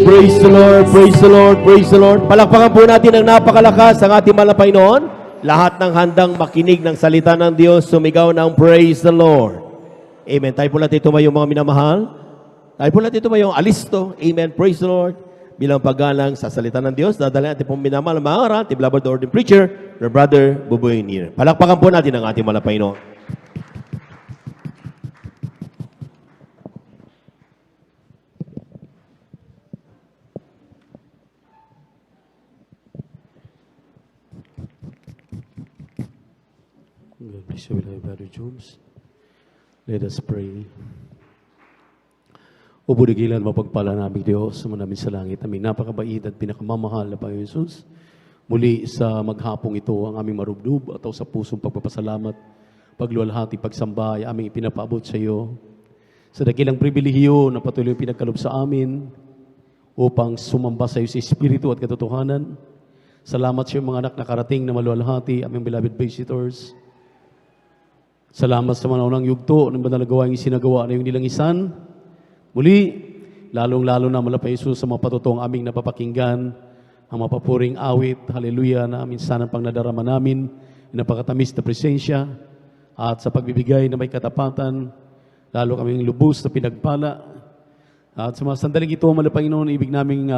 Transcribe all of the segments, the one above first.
praise the Lord, praise the Lord, praise the Lord. Palakpakan po natin ang napakalakas ang ating mahal na Panginoon. Lahat ng handang makinig ng salita ng Diyos, sumigaw ng praise the Lord. Amen. Tayo po natin tumayo mga minamahal. Tayo po natin tumayo alisto. Amen. Praise the Lord. Bilang paggalang sa salita ng Diyos, dadalhin natin pong minamahal mga aral, the beloved ordained preacher, your brother, Buboy Nir. Palakpakan po natin ang ating mahal na Panginoon. God bless you, beloved Brother Jones. Let us pray. O budigilan, mapagpala namin Diyos, namin sa langit, aming napakabait at pinakamamahal na Panginoon Jesus. Muli sa maghapong ito, ang aming marubdub at sa pusong pagpapasalamat, pagluwalhati, pagsamba, ay aming ipinapaabot sa iyo. Sa dakilang pribilehiyo na patuloy pinagkalob sa amin, upang sumamba sa iyo sa Espiritu at katotohanan. Salamat sa iyo mga anak na karating na maluwalhati, aming beloved visitors. Salamat sa mga unang yugto ng banal na gawaing isinagawa na yung nilangisan. Muli, lalong-lalo na malapay Jesus sa mga patutong aming napapakinggan, ang mapapuring awit, hallelujah, na amin sana pang nadarama namin, napakatamis na presensya, at sa pagbibigay na may katapatan, lalo kaming lubos na pinagpala. At sa mga sandaling ito, malapay noon, ibig naming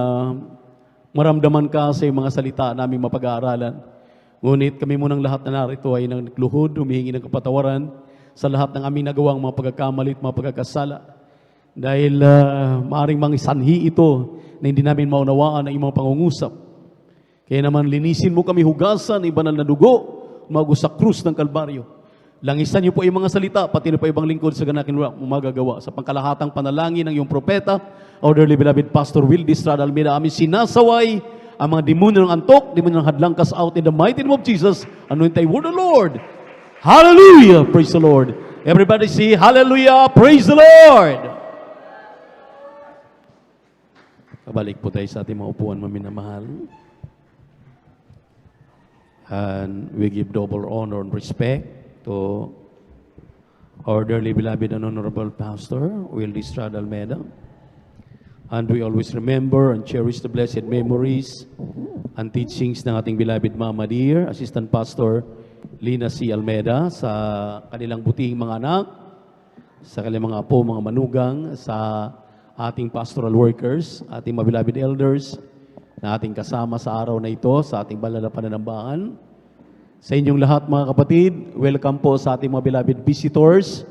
maramdaman ka sa mga salita naming mapag-aaralan. Ngunit kami munang lahat na narito ay nagluhod, humihingi ng kapatawaran sa lahat ng aming nagawang mga pagkakamalit, mga pagkakasala. Dahil maaring mga sanhi ito na hindi namin maunawaan ang imong pangungusap. Kaya naman linisin mo kami hugasan ng banal na dugo, umago sa krus ng Kalbaryo. Langisan niyo po yung mga salita, pati na po ibang lingkod sa ganakin magagawa. Sa pangkalahatang panalangin ng iyong propeta, our dearly beloved Pastor Wildy Estrada Almeida, amin sinasaway ang mga demonyo ng antok, demonyo ng hadlang cast out in the mighty name of Jesus. Anoint thy word, O Lord. Hallelujah! Praise the Lord. Everybody say, Hallelujah! Praise the Lord! Kabalik po tayo sa ating mga upuan, maminamahal. And we give double honor and respect to our dearly beloved and honorable Pastor, Wildy Estrada Almeida. And we always remember and cherish the blessed memories and teachings ng ating beloved Mama Dear, Assistant Pastor Lina C. Almeida, sa kanilang butihing mga anak, sa kanilang mga apo, mga manugang, sa ating pastoral workers, ating mga beloved elders, na ating kasama sa araw na ito, sa ating banal na pananambahan. Sa inyong lahat mga kapatid, welcome po sa ating mga beloved visitors.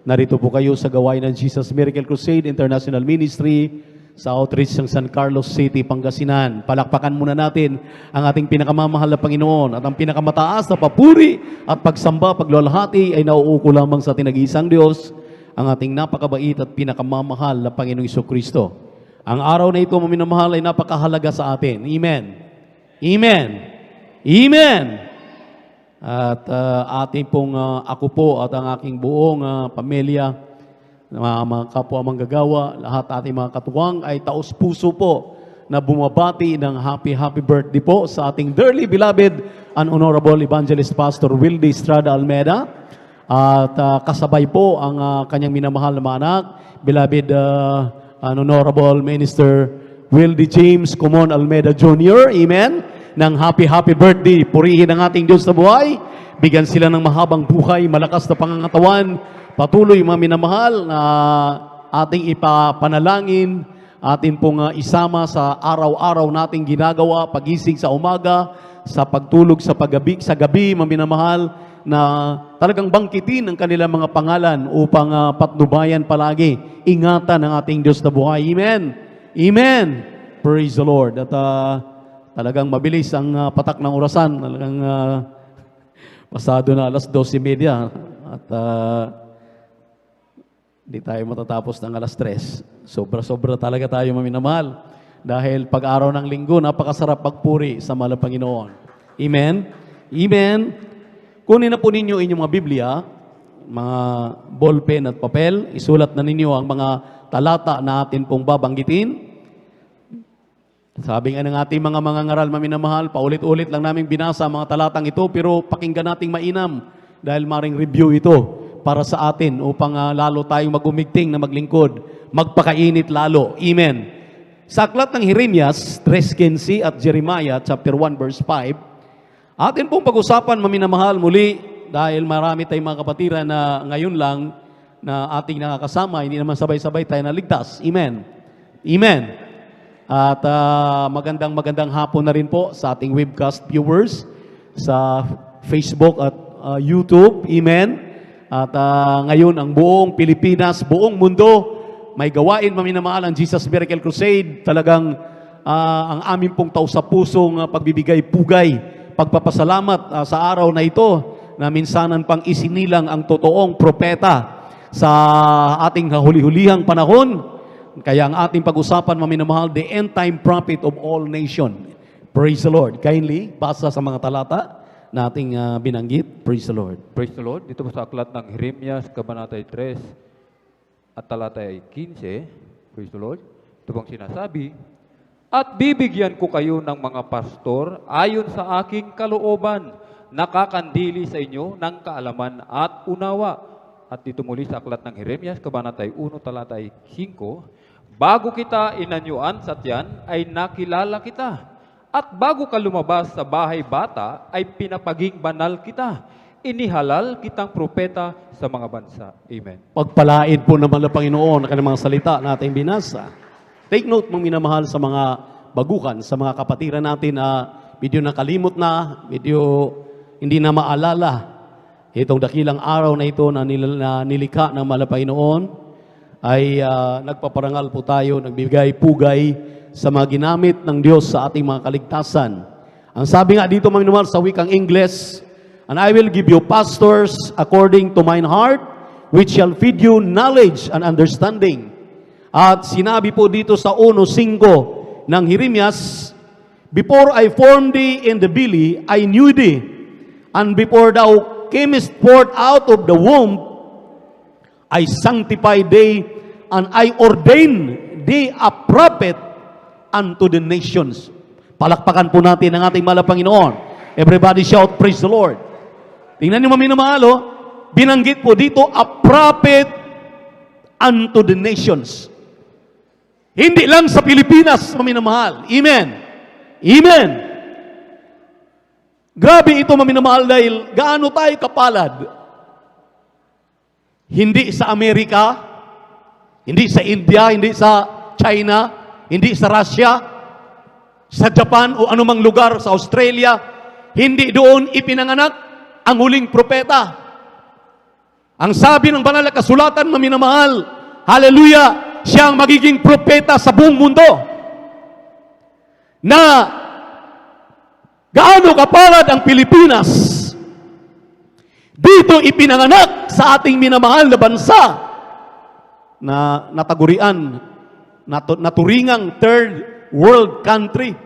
Narito po kayo sa gawain ng Jesus Miracle Crusade International Ministry sa outreach ng San Carlos City, Pangasinan. Palakpakan muna natin ang ating pinakamamahal na Panginoon at ang pinakamataas na papuri at pagsamba, pagluwalhati ay nauuko lamang sa ating nag-iisang Diyos, ang ating napakabait at pinakamamahal na Panginoong Jesucristo. Ang araw na ito, maminamahal, ay napakahalaga sa atin. Amen. Amen. Amen. At ating pong ako po at ang aking buong pamilya, mga kapwa manggagawa, lahat ating mga katuwang ay taos-puso po na bumabati ng happy birthday po sa ating dearly beloved and honorable evangelist Pastor Wildy Estrada Almeida. At kasabay po ang kanyang minamahal na mga anak, beloved and honorable Minister Wildy James Comon Almeida Jr. Amen. Ng happy birthday. Purihin ang ating Diyos na buhay. Bigyan sila ng mahabang buhay, malakas na pangangatawan. Patuloy mga minamahal na ating ipapanalangin, atin pong isama sa araw-araw nating ginagawa, pagising sa umaga, sa pagtulog sa gabi, mga minamahal, na talagang bangkitin ang kanilang mga pangalan upang patnubayan palagi, ingatan ang ating Diyos na buhay. Amen. Amen. Praise the Lord. At talagang mabilis ang patak ng orasan. Talagang pasado na 12:30 at di tayo matatapos ng 3:00. Sobra-sobra talaga tayo maminamahal. Dahil pag-araw ng linggo, napakasarap pagpuri sa mahal na Panginoon. Amen. Amen. Kunin na po ninyo inyong mga Biblia, mga ballpen at papel. Isulat na ninyo ang mga talata na atin pong babanggitin. Sabi nga ng ating mga ngaral, maminamahal, paulit-ulit lang namin binasa ang mga talatang ito, pero pakinggan nating mainam dahil maring review ito para sa atin upang lalo tayong magumigting na maglingkod, magpakainit lalo. Amen. Sa aklat ng Jeremias 3:15 at Jeremiah chapter 1 verse 5, atin pong pag-usapan, maminamahal, muli, dahil marami tayong mga kapatiran na ngayon lang na ating nakakasama, hindi naman sabay-sabay tayo naligtas. Amen. Amen. At magandang hapon na rin po sa ating webcast viewers sa Facebook at YouTube. Amen. At ngayon ang buong Pilipinas, buong mundo, may gawain, maminamahal, ang Jesus Miracle Crusade. Talagang ang aming pong taos-pusong pagbibigay pugay, pagpapasalamat sa araw na ito na minsanan pang isinilang ang totoong propeta sa ating huli-hulihang panahon. Kaya ang ating pag-usapan, maminamahal, the end time prophet of all nation. Praise the Lord. Kindly, basa sa mga talata na ating binanggit. Praise the Lord. Praise the Lord. Dito po sa aklat ng Jeremias, Kabanata 3 at talata 15. Praise the Lord. Ito pong sinasabi, at bibigyan ko kayo ng mga pastor ayon sa aking kalooban, nakakandili sa inyo ng kaalaman at unawa. At dito muli sa aklat ng Jeremias, Kabanata 1, talata 5, bago kita inanyuan sa tiyan, ay nakilala kita. At bago ka lumabas sa bahay bata, ay pinapaging banal kita. Inihalal kitang propeta sa mga bansa. Amen. Pagpalain po naman ng Panginoon ang kanyang mga salita na ating binasa. Take note, mga minamahal, sa mga bagukan, sa mga kapatiran natin na medyo nakalimot na, medyo hindi na maalala itong dakilang araw na ito na nilikha ng mahal na Panginoon, ay nagpaparangal po tayo, nagbibigay pugay sa mga ginamit ng Diyos sa ating mga kaligtasan. Ang sabi nga dito, mga minamahal, sa wikang Ingles, and I will give you pastors according to mine heart, which shall feed you knowledge and understanding. At sinabi po dito sa 1:5 ng Jeremias, before I formed thee in the belly, I knew thee. And before thou camest forth out of the womb, I sanctified thee, and I ordained thee a prophet unto the nations. Palakpakan po natin ang ating mahal na Panginoon. Everybody shout, praise the Lord. Tingnan niyo, maminamahal, binanggit po dito, a prophet unto the nations. Hindi lang sa Pilipinas, maminamahal. Amen. Amen. Grabe ito, maminamahal, dahil gaano tayo kapalad. Hindi sa Amerika, hindi sa India, hindi sa China, hindi sa Russia, sa Japan o anumang lugar, sa Australia, hindi doon ipinanganak ang huling propeta. Ang sabi ng banal na kasulatan, maminamahal, hallelujah, siya ang magiging propeta sa buong mundo. Na gaano kapalad ang Pilipinas, dito ipinanganak sa ating minamahal na bansa na natagurian, naturingang third world country.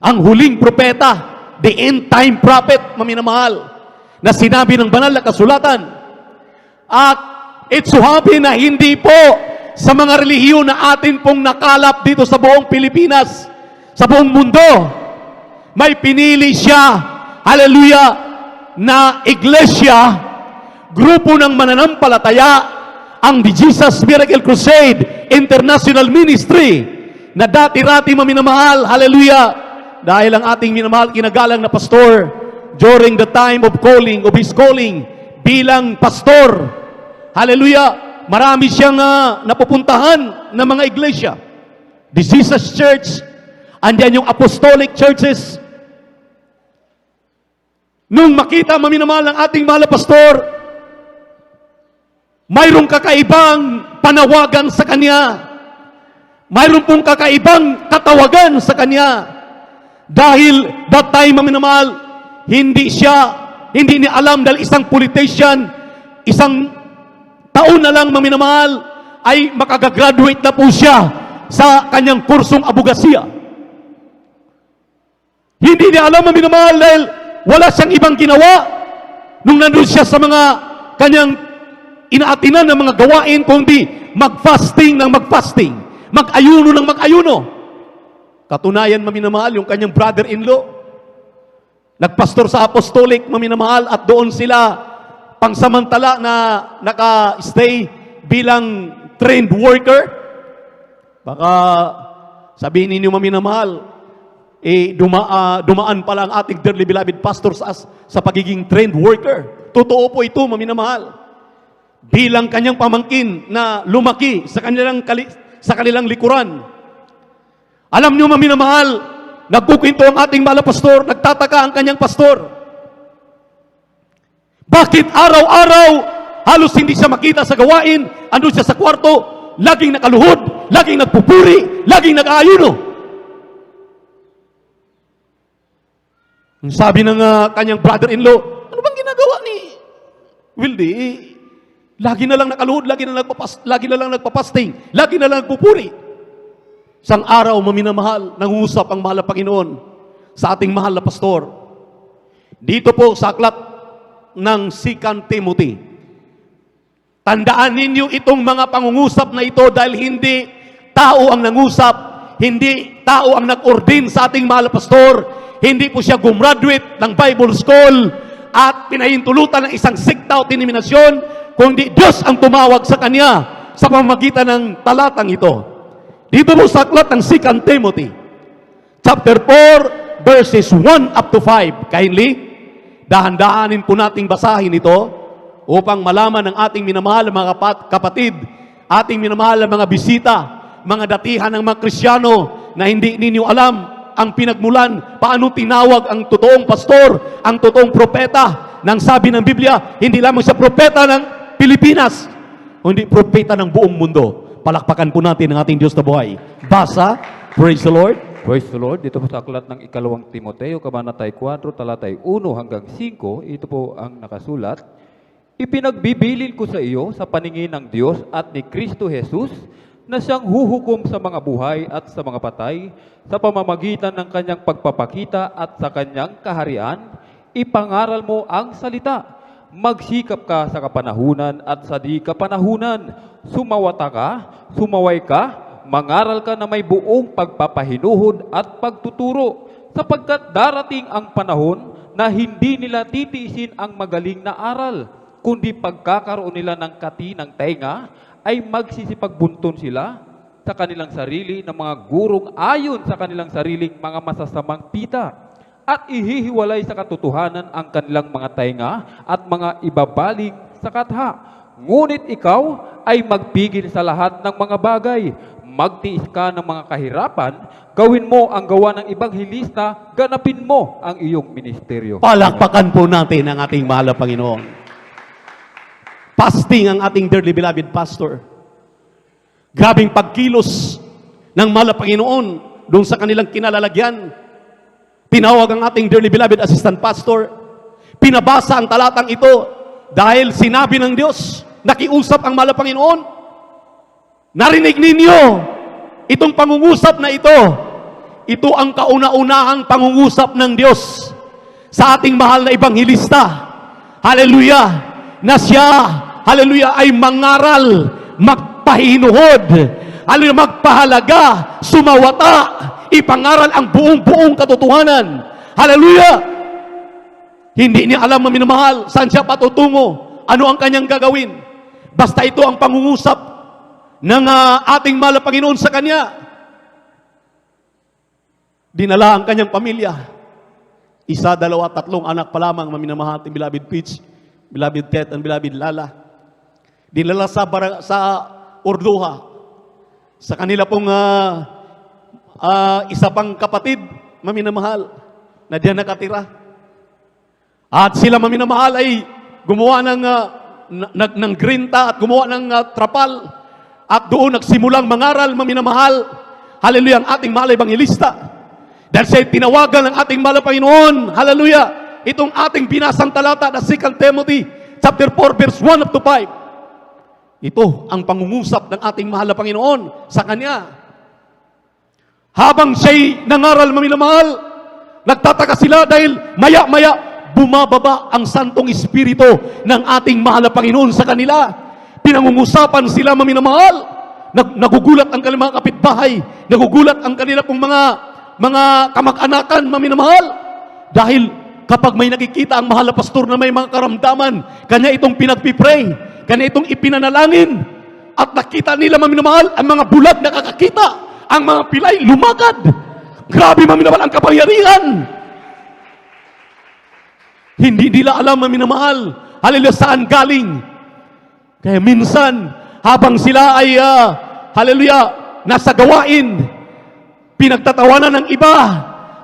Ang huling propeta, the end time prophet, maminamahal, na sinabi ng banal na kasulatan. At it's so happy na hindi po sa mga relihiyon na atin pong nakalap dito sa buong Pilipinas, sa buong mundo, may pinili siya, hallelujah, na iglesia, grupo ng mananampalataya, ang The Jesus Miracle Crusade International Ministry, na dati-rati, maminamahal, hallelujah, dahil ang ating minamahal, kinagalang na pastor, during the time of his calling, bilang pastor, hallelujah, marami siyang napupuntahan ng mga iglesia. The Jesus Church, andyan yung apostolic churches. Nung makita, maminamahal, ng ating mahal na pastor, mayroong kakaibang panawagan sa kanya. Mayroon pong kakaibang katawagan sa kanya. Dahil that time, maminamahal, hindi niya alam, dahil isang politician, isang taon na lang, maminamahal, ay makagagraduate na po siya sa kanyang kursong abogasiya. Hindi niya alam, maminamahal, dahil wala siyang ibang ginawa nung nandun siya sa mga kanyang inaatinan ng mga gawain, kundi mag-fasting ng mag-fasting, mag-ayuno ng mag-ayuno. Katunayan, maminamahal, yung kanyang brother-in-law, nagpastor sa apostolic, maminamahal, at doon sila pangsamantala na naka-stay bilang trained worker. Baka sabihin ninyo, maminamahal, dumaan pala ang ating dearly beloved pastor sa pagiging trained worker. Totoo po ito, maminamahal. Bilang kanyang pamangkin na lumaki sa kanilang likuran. Alam nyo, maminamahal, nagkukwento ang ating mahal na pastor, nagtataka ang kanyang pastor. Bakit araw-araw halos hindi siya makita sa gawain, andun siya sa kwarto, laging nakaluhod, laging nagpupuri, laging nag-aayuno. Ang sabi ng kanyang brother-in-law, ano bang ginagawa ni Wildy? Lagi na lang nakaluhod, lagi na lang nagpapasting, lagi na lang nagpupuri. Isang araw, maminamahal, nangungusap ang mahal na Panginoon sa ating mahal na pastor. Dito po sa aklat ng 2 Timothy. Tandaan ninyo itong mga pangungusap na ito dahil hindi tao ang nangusap, hindi tao ang nag-ordin sa ating mahal na pastor, hindi po siya gumraduate ng Bible School at pinahintulutan ng isang sekta o denominasyon, kundi Diyos ang tumawag sa kanya sa pamamagitan ng talatang ito. Dito po sa aklat ng 2 Timothy, chapter 4, verses 1 up to 5. Kindly, dahan-dahanin po nating basahin ito upang malaman ng ating minamahal mga kapatid, ating minamahal mga bisita, mga datihan ng mga Krisyano na hindi ninyo alam ang pinagmulan, paano tinawag ang totoong pastor, ang totoong propeta. Nang sabi ng Biblia, hindi lamang siya propeta ng Pilipinas, kundi propeta ng buong mundo. Palakpakan po natin ang ating Diyos na buhay. Basa, praise the Lord. Praise the Lord. Dito po sa aklat ng ikalawang Timoteo, kabanatay 4, talatay 1 hanggang 5, ito po ang nakasulat. Ipinagbibilin ko sa iyo sa paningin ng Diyos at ni Kristo Jesus na siyang huhukom sa mga buhay at sa mga patay sa pamamagitan ng kanyang pagpapakita at sa kanyang kaharian. Ipangaral mo ang salita. Magsikap ka sa kapanahunan at sa di kapanahunan. Sumawata ka, sumaway ka, mangaral ka na may buong pagpapahinuhod at pagtuturo, sapagkat darating ang panahon na hindi nila titiisin ang magaling na aral, kundi pagkakaroon nila ng katinang tainga, ay magsisipagbunton sila sa kanilang sarili ng mga gurong ayon sa kanilang sariling mga masasamang pita, at ihihiwalay sa katotohanan ang kanilang mga tainga at mga ibabaling sa katha. Ngunit ikaw ay magpigil sa lahat ng mga bagay. Magtiis ka ng mga kahirapan, gawin mo ang gawa ng ibanghilista, ganapin mo ang iyong ministeryo. Palakpakan po natin ang ating mahal na Panginoon. Fasting ang ating dearly beloved pastor. Grabing pagkilos ng mahal na Panginoon doon sa kanilang kinalalagyan. Tinawag ang ating dearly beloved assistant pastor. Pinabasa ang talatang ito dahil sinabi ng Diyos, nakiusap ang mahal na Panginoon. Narinig ninyo itong pangungusap na ito. Ito ang kauna-unahang pangungusap ng Diyos sa ating mahal na ebanghilista. Hallelujah! Na siya, hallelujah, ay mangaral, magpahinuhod, hallelujah, magpahalaga, sumawata, ipangaral ang buong katotohanan. Hallelujah! Hindi niya alam, maminamahal, saan siya patutungo, ano ang kanyang gagawin. Basta ito ang pangungusap ng ating mahal na Panginoon sa kanya. Dinala ang kanyang pamilya. 1, 2, 3 anak pa lamang, maminamahal, ating beloved Peach, beloved Ted, and beloved Lala. Dinala sa Orduha. Sa kanila pong isa pang kapatid, maminamahal, na diyan nakatira. At sila, maminamahal, ay gumawa ng grinta at gumawa ng trapal. At doon nagsimulang mangaral, maminamahal. Hallelujah, ang ating mahal ebanghilista. Dahil siya tinawagan ng ating mahal na Panginoon. Hallelujah. Itong ating binasang talata na 2 Timothy chapter 4 verse 1 up to 5. Ito ang pangungusap ng ating mahal na Panginoon sa Kanya. Habang siya'y nangaral, maminamahal, nagtataka sila dahil maya-maya bumababa ang Santong Espiritu ng ating mahal na Panginoon sa kanila. Pinangungusapan sila, maminamahal. Nagugulat ang kanilang mga kapitbahay. Nagugulat ang kanilang pong mga kamag-anakan, maminamahal. Dahil kapag may nakikita ang mahal na pastor na may mga karamdaman, kanya itong pinagpipray, kanya itong ipinanalangin. At nakita nila, maminamahal, ang mga bulag nakakakita, ang mga pilay lumakad. Grabe, maminamahal, ang kapangyarihan. Hindi nila alam, maminamahal, hallelujah, saan galing. Kaya minsan, habang sila ay, hallelujah, nasa gawain, pinagtatawanan ng iba,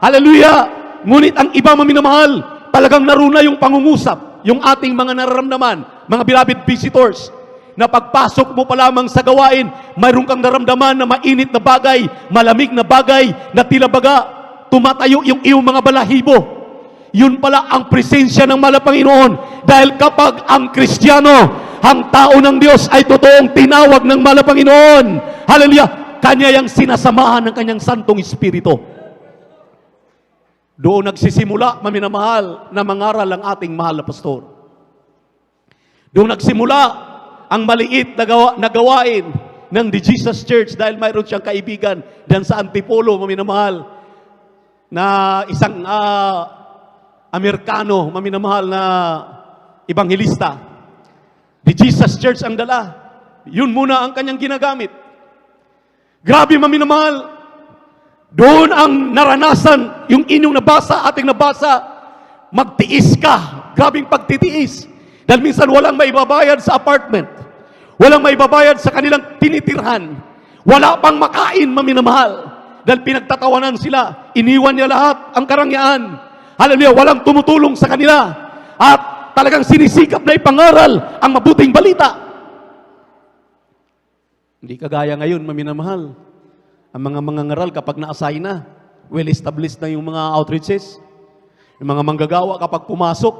hallelujah, ngunit ang iba, maminamahal, talagang naruna yung pangungusap, yung ating mga nararamdaman, mga beloved visitors, na pagpasok mo pa lamang sa gawain, mayroon kang naramdaman na mainit na bagay, malamig na bagay, na tila baga, tumatayo yung iyong mga balahibo. Yun pala ang presensya ng mahal na Panginoon. Dahil kapag ang Kristiyano, ang tao ng Diyos ay totoong tinawag ng mahal na Panginoon, hallelujah, Kanya yung sinasamahan ng Kanyang Santong Espiritu. Doon nagsisimula, maminamahal, na mangaral ang ating mahal na pastor. Doon nagsimula ang maliit na gawain ng The Jesus Church dahil mayroon siyang kaibigan diyan sa Antipolo, maminamahal, na isang Amerikano, maminamahal na ebanghelista. The Jesus Church ang dala. Yun muna ang kanyang ginagamit. Grabe, maminamahal. Doon ang naranasan, yung inyong nabasa, ating nabasa, magtiis ka. Grabing pagtitiis. Dahil minsan walang maibabayad sa apartment. Walang maibabayad sa kanilang tinitirhan. Wala pang makain, maminamahal. Dahil pinagtatawanan sila. Iniwan niya lahat ang karangyaan. Hallelujah, walang tumutulong sa kanila. At talagang sinisikap na ipangaral ang mabuting balita. Hindi kagaya ngayon, maminamahal. Ang mga mangangaral kapag na-assign na, well-established na yung mga outreaches. Yung mga manggagawa kapag pumasok,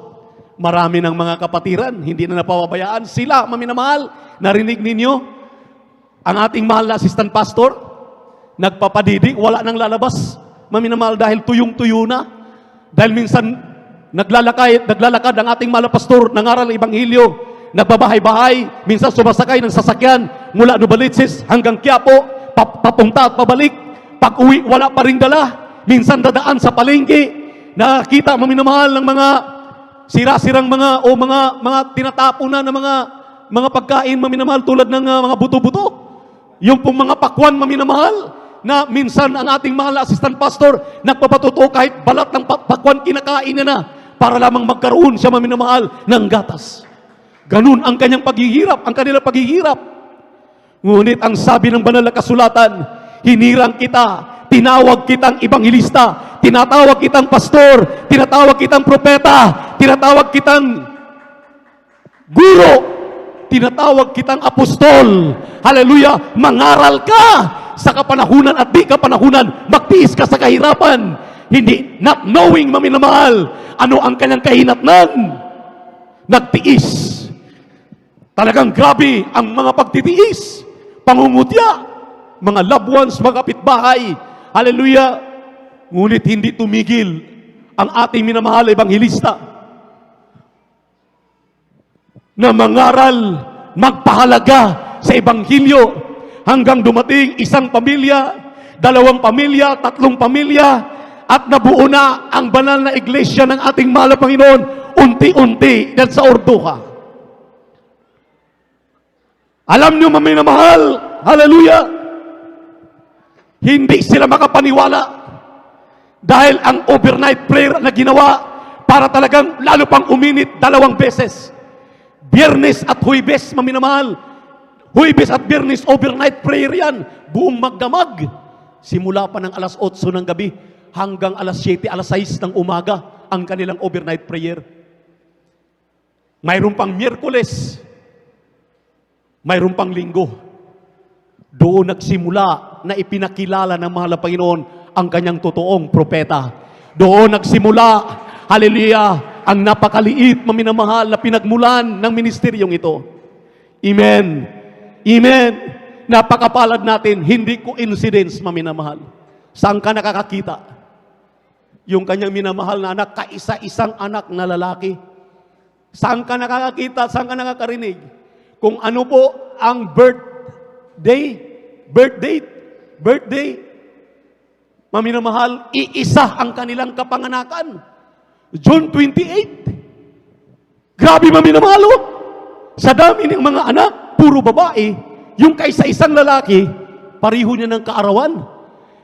marami ng mga kapatiran, hindi na napapabayaan. Sila, maminamahal, narinig ninyo, ang ating mahal na assistant pastor, nagpapadidik, wala nang lalabas. Maminamahal, dahil tuyong-tuyo na. Dahil minsan, naglalakad ang ating mahal na pastor, nangaral ng Ebanghelyo, nagbabahay-bahay, minsan sumasakay ng sasakyan, mula Novaliches hanggang Quiapo, papunta at pabalik. Pag uwi, wala pa ring dala. Minsan dadaan sa palengke, nakakita, maminamahal, ng mga sira-sirang mga tinatapon na ng mga pagkain, maminamahal, tulad ng mga buto-buto. Yung pong mga pakwan, maminamahal, na minsan ang ating mahal na assistant pastor nagpapatuto kahit balat ng pakwan kinakain niya na para lamang magkaroon siya, maminamahal, ng gatas. Ganun ang kanyang paghihirap, ang kanilang paghihirap. Ngunit ang sabi ng banal na kasulatan, hinirang kita, tinawag kitang ebanghelista, tinatawag kitang pastor, tinatawag kitang propeta, tinatawag kitang guro, tinatawag kitang apostol. Hallelujah! Mangaral ka sa kapanahunan at di kapanahunan, magtiis ka sa kahirapan. Hindi, not knowing, maminamahal, ano ang kanyang kahinatnan. Nagtiis. Talagang grabe ang mga pagtitiis. Pangungutya, mga loved ones, mga kapitbahay. Hallelujah! Ngunit hindi tumigil ang ating minamahal na ebanghelista na mangaral, magpahalaga sa ebanghelyo hanggang dumating isang pamilya, 2 pamilya, 3 pamilya, at nabuo na ang banal na iglesia ng ating mahal na Panginoon unti-unti dahil sa Orduha. Alam niyo, maminamahal, hallelujah, hindi sila makapaniwala dahil ang overnight prayer na ginawa para talagang lalo pang uminit 2 beses. Biyernes at Huwebes, maminamahal. Huwebes at Biyernes, overnight prayer yan. Buong magdamag. Simula pa ng alas 8 ng gabi hanggang alas 7, alas 6 ng umaga ang kanilang overnight prayer. Mayroon pang Miyerkules. Mayroon pang Linggo. Doon nagsimula na ipinakilala ng mahal na Panginoon ang kanyang totoong propeta. Doon nagsimula, hallelujah, ang napakaliit, maminamahal na pinagmulan ng ministeryong ito. Amen. Amen. Napakapalad natin, hindi coincidence, maminamahal. Saan ka nakakakita? Yung kanyang minamahal na anak, kaisa-isang anak na lalaki. Saan ka nakakakita? Saan ka nakakarinig? Kung ano po ang birthday, maminamahal, iisa ang kanilang kapanganakan. June 28. Grabe, maminamahal, oh. Sa dami ng mga anak, puro babae. yung kaisa-isang lalaki, pariho niya ng kaarawan.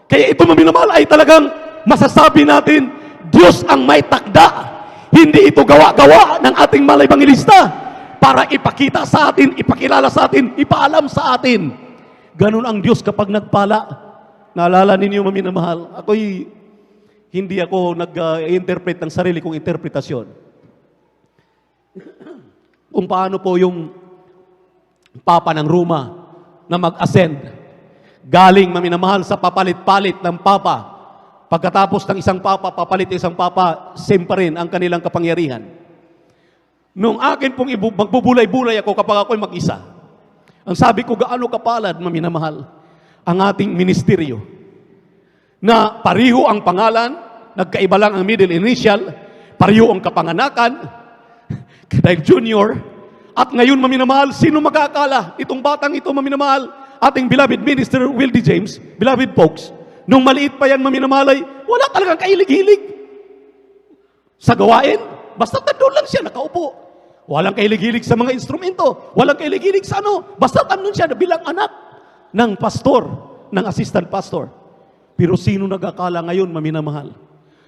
Kaya ito maminamahal ay talagang masasabi natin, Diyos ang may takda. Hindi ito gawa-gawa ng ating mga ebangelista para ipakita sa atin, ipakilala sa atin, ipaalam sa atin. Ganun ang Diyos kapag nagpala. Naalala ninyo maminamahal, hindi ako nag-interpret ng sarili kong interpretasyon. Kung paano po yung Papa ng Roma na mag-ascend, galing maminamahal sa papalit-palit ng Papa. Pagkatapos ng isang Papa, papalit isang Papa, same pa rin ang kanilang kapangyarihan. Nung akin pong magbubulay-bulay ako kapag ako'y mag-isa, ang sabi ko, gaano kapalad, maminamahal, ang ating ministeryo, na pariho ang pangalan, nagkaiba lang ang middle initial, pariho ang kapanganakan, dahil junior, at ngayon, maminamahal, sino magkakala? Itong batang ito, maminamahal, ating beloved minister, Wildy James, beloved folks, nung maliit pa yan, maminamalay, wala talagang kahilig-hilig sa gawain. Basta nandun lang siya, nakaupo. Walang kahilig-hilig sa mga instrumento. Walang kahilig-hilig sa ano. Basta nandun siya bilang anak ng pastor, ng assistant pastor. Pero sino nagakala ngayon, maminamahal?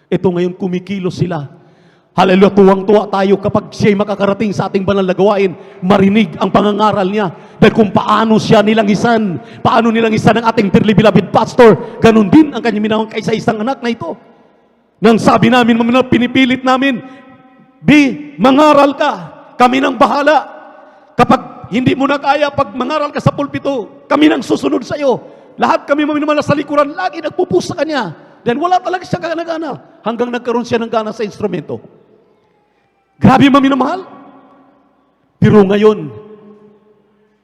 Ito ngayon, kumikilos sila. Hallelujah, tuwang-tuwa tayo kapag siya'y makakarating sa ating banal na gawain, marinig ang pangangaral niya. Dahil kung paano siya nilangisan, paano nilangisan ng ating dearly beloved pastor, ganun din ang kanyang minahang kaisa-isang anak na ito. Nang sabi namin, pinipilit namin, mangaral ka, kami nang bahala. Kapag hindi mo na kaya, pag mangaral ka sa pulpito, kami nang susunod sa iyo. Lahat kami maminamahal sa likuran, lagi nagpupus sa kanya. Dahil wala talaga siya gana-gana, hanggang nagkaroon siya ng gana sa instrumento. Grabe maminamahal. Pero ngayon,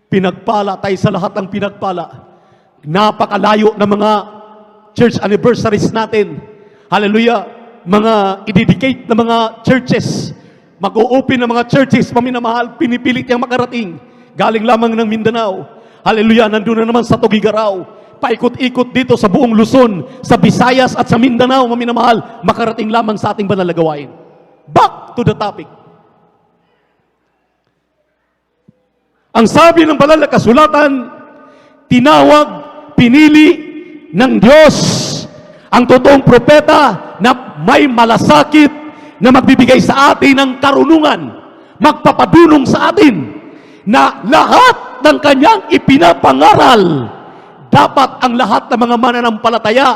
pinagpala tayo sa lahat ng pinagpala. Napakalayo ng mga church anniversaries natin. Hallelujah. Mga i-dedicate na mga churches. Mag-o-open na mga churches, maminamahal, pinipilit niyang makarating. Galing lamang ng Mindanao. Hallelujah. Nandun na naman sa Tugigaraw. Paikot-ikot dito sa buong Luzon, sa Visayas at sa Mindanao, maminamahal, makarating lamang sa ating banal na gawain. Back to the topic. Ang sabi ng banal na kasulatan, tinawag, pinili ng Diyos ang totoong propeta na may malasakit na magbibigay sa atin ng karunungan, magpapadunong sa atin na lahat ng kanyang ipinapangaral, dapat ang lahat ng mga mananampalataya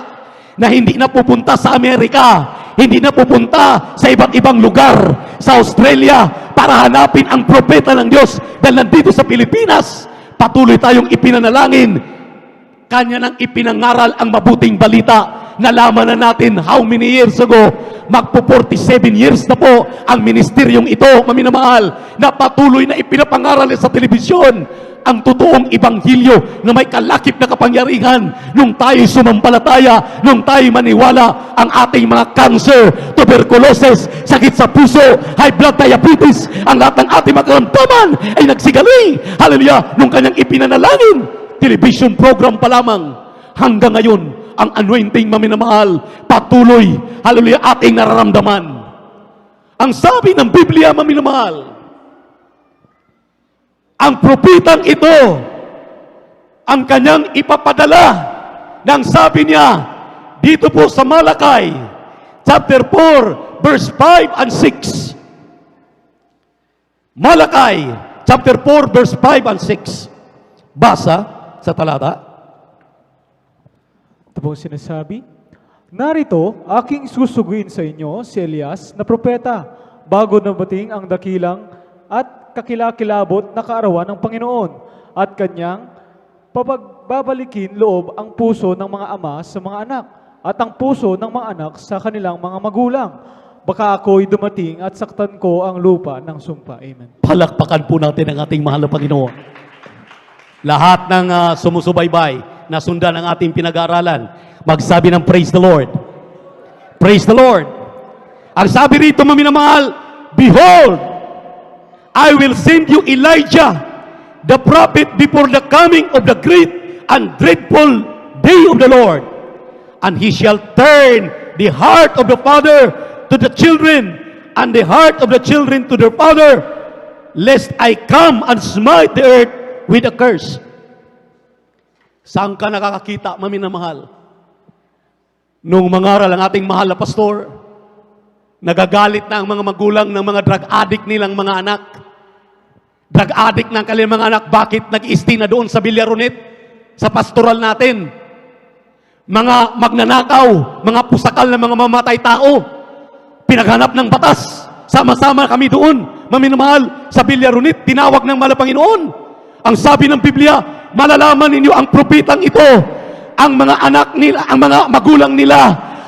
na hindi na pupunta sa Amerika, hindi na pupunta sa iba't ibang lugar, sa Australia, para hanapin ang propeta ng Diyos. Dahil nandito sa Pilipinas, patuloy tayong ipinanalangin. Kanya nang ipinangaral ang mabuting balita. Nalaman na natin how many years ago, magpo 47 years na po ang ministeryong ito, maminamahal, na patuloy na ipinapangaral sa telebisyon ang totoong ibanghilyo na may kalakip na kapangyarihan. Nung tayo sumampalataya, nung tayo maniwala, ang ating mga cancer, tuberculosis, sakit sa puso, high blood diabetes, ang lahat ng ating mga karamdaman ay nagsigaling. Hallelujah! Nung kanyang ipinanalangin, television program pa lamang, hanggang ngayon, ang anointing, maminamahal, patuloy, hallelujah, ating nararamdaman. Ang sabi ng Biblia, maminamahal, ang propetang ito, ang kanyang ipapadala, nang sabi niya, dito po sa Malakay, chapter 4, verse 5 and 6. Malakay, chapter 4, verse 5 and 6. Basa sa talata. Ito po sinasabi, narito, aking susuguin sa inyo si Elias na propeta, bago nabating ang dakilang at kakilakilabot na kaarawan ng Panginoon, at kanyang pagbabalikin loob ang puso ng mga ama sa mga anak, at ang puso ng mga anak sa kanilang mga magulang. Baka ako'y dumating at saktan ko ang lupa ng sumpa. Amen. Palakpakan po natin ang ating mahal na Panginoon. Lahat ng sumusubaybay, na sundan ang ating pinag-aaralan, magsabi ng praise the Lord. Praise the Lord. Ang sabi rito, maminamahal, behold, I will send you Elijah, the prophet, before the coming of the great and dreadful day of the Lord. And he shall turn the heart of the father to the children, and the heart of the children to their father, lest I come and smite the earth with a curse. Saan ka nakakakita, maminamahal? Nung mangaral ang ating mahal na pastor, nagagalit na ang mga magulang ng mga drug addict nilang mga anak. Drug addict ng kanilang mga anak, bakit nag-isti na doon sa Villaronet, sa pastoral natin? Mga magnanakaw, mga pusakal na mga mamatay tao, pinaghanap ng batas. Sama-sama kami doon, maminamahal, sa Villaronet, tinawag ng mahal na Panginoon. Ang sabi ng Biblia, malalaman ninyo ang propetang ito, ang mga anak nila, ang mga magulang nila,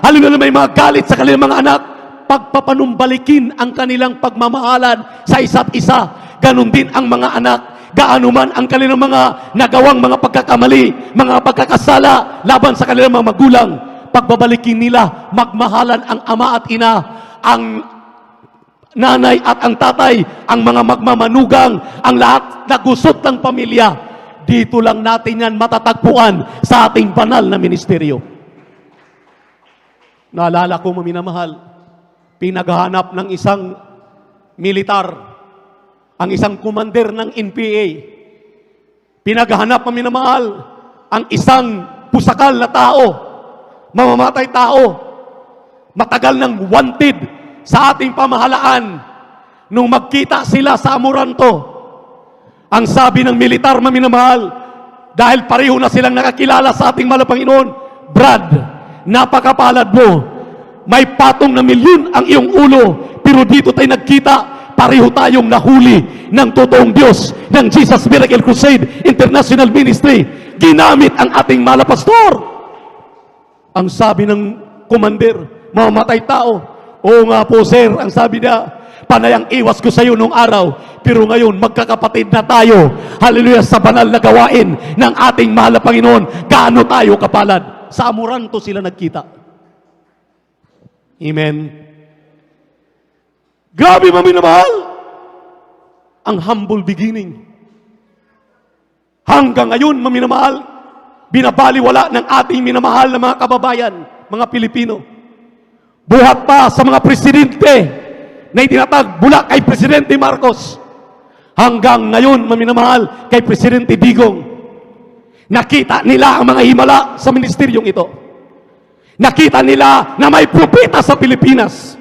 halimaw na may mga galit sa kanilang mga anak, pagpapanumbalikin ang kanilang pagmamahalan sa isa't isa. Ganon din ang mga anak, gaano man ang kanilang mga nagawang mga pagkakamali, mga pagkakasala laban sa kanilang mga magulang, pagbabalikin nila, magmahalan ang ama at ina, ang nanay at ang tatay, ang mga magmamanugang, ang lahat na gusot ng pamilya. Dito lang natin yan matatagpuan sa ating banal na ministeryo. Naalala ko, maminamahal, pinaghahanap ng isang militar, ang isang commander ng NPA. Pinaghahanap, maminamahal, ang isang pusakal na tao, mamamatay tao, matagal nang wanted sa ating pamahalaan. Nung magkita sila sa Amoranto, ang sabi ng militar, maminamahal, dahil pareho na silang nakakilala sa ating mahal na Panginoon, Brad, napakapalad mo, may patong na milyon ang iyong ulo, pero dito tayo nagkita, pareho tayong nahuli ng totoong Diyos, ng Jesus Miracle Crusade International Ministry. Ginamit ang ating mahal na pastor. Ang sabi ng commander, mamamatay tao. Oo nga po, sir, ang sabi niya, panayang iwas ko sa iyo nung araw, pero ngayon magkakapatid na tayo. Hallelujah, sa banal na gawain ng ating mahal na Panginoon. Gaano tayo kapalad? Sa Amoranto sila nagkita. Amen. Grabe, maminamahal, ang humble beginning. Hanggang ngayon, maminamahal, binabaliwala ng ating minamahal na mga kababayan, mga Pilipino. Buhat pa sa mga presidente na itinatag mula kay Presidente Marcos hanggang ngayon, maminamahal, kay Presidente Digong. Nakita nila ang mga himala sa ministeryong ito. Nakita nila na may propeta sa Pilipinas.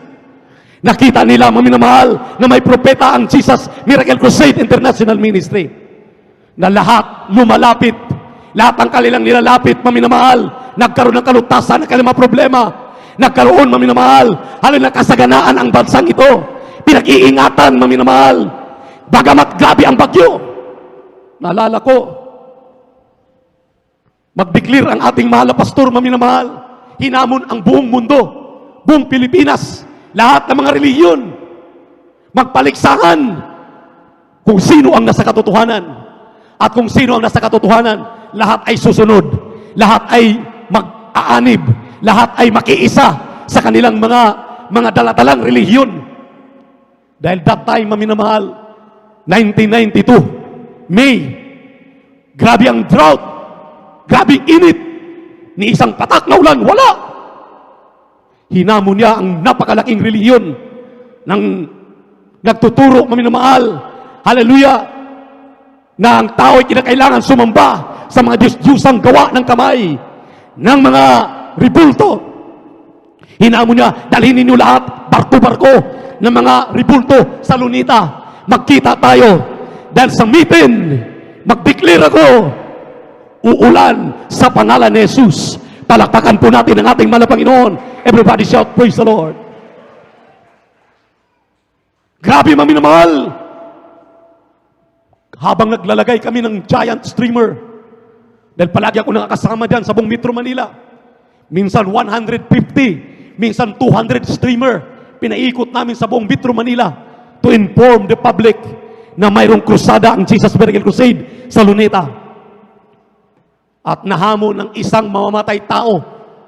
Nakita nila, maminamahal, na may propeta ang Jesus Miracle Crusade International Ministry. Na lahat lumalapit, lahat ang kanilang nilalapit, maminamahal, nagkaroon ng kalutasan ng kanilang mga problema. Nagkaroon, maminamahal, halin na kasaganaan ang bansang ito. Pinag-iingatan, maminamahal. Bagamat grabe ang bagyo. Naalala ko, mag-declare ang ating mahal na pastor, maminamahal. Hinamon ang buong mundo, buong Pilipinas, lahat ng mga relihiyon, magpaligsahan kung sino ang nasa katotohanan. At kung sino ang nasa katotohanan, lahat ay susunod. Lahat ay mag-aanib. Lahat ay makiisa sa kanilang mga daladalang relihiyon. Dahil that time, maminamahal, 1992, May, grabe ang drought, grabe ang init, ni isang patak na ulan, wala. Hinamon niya ang napakalaking relihiyon ng nagtuturo, maminamahal, hallelujah, na ang tao ay kinakailangan sumamba sa mga Diyos-Diyosang gawa ng kamay, ng mga ribulto. Hinamon niya, dalhin ninyo lahat, barko-barko, ng mga ribulto sa Lunita. Magkita tayo. Dahil sa meeting, mag-declare ako, uulan sa pangalan ni Jesus. Palakpakan po natin ang ating mahal na Panginoon. Everybody shout, praise the Lord. Grabe, maminamahal. Habang naglalagay kami ng giant streamer, dahil palagi ako nakakasama dyan sa buong Metro Manila, minsan 150, minsan 200 streamer, pinaikot namin sa buong Metro Manila to inform the public na mayroong krusada ang Jesus Miracle Crusade sa Luneta. At nahamon ng isang mamamatay tao,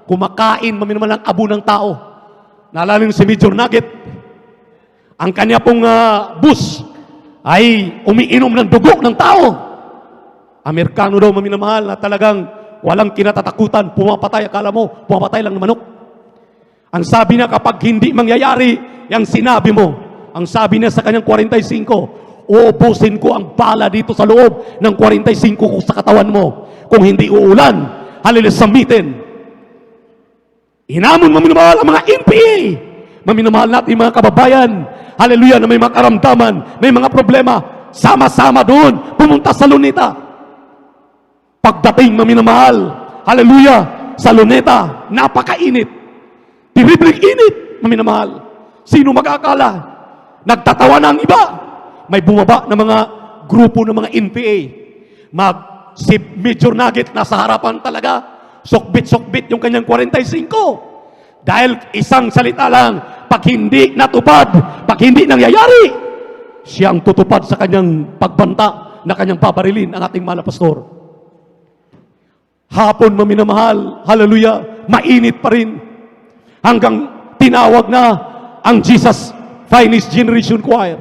kumakain, maminamahal ng abo ng tao. Naalala niyo si Major Nugget, ang kanya pong bus ay umiinom ng dugo ng tao. Amerikano daw, maminamahal, na talagang walang kinatatakutan, pumapatay, akala mo, pumapatay lang ng manok. Ang sabi niya, kapag hindi mangyayari yung sinabi mo, ang sabi niya sa kanyang 45, uubusin ko ang bala dito sa loob ng 45 ko sa katawan mo. kung hindi uulan. Hallelujah, sa meeting. Hinamon mo minamahal ang mga NPA. Maminamahal natin mga kababayan. Hallelujah, na may mga karamdaman, may mga problema. Sama-sama doon, pumunta sa Luneta. Pagdating maminamahal, hallelujah, sa Luneta, napakainit. Terribling init, maminamahal. Sino magakala? Nagtatawa na ang iba. May bumaba na mga grupo ng mga NPA. Si Major Nugget nasa harapan talaga. Sokbit-sokbit yung kanyang 45. Dahil isang salita lang, pag hindi natupad, pag hindi nangyayari, siyang tutupad sa kanyang pagbanta na kanyang pabarilin ang ating mahal na pastor. Hapon maminamahal, hallelujah, mainit pa rin. Hanggang tinawag na ang Jesus Finest Generation Choir.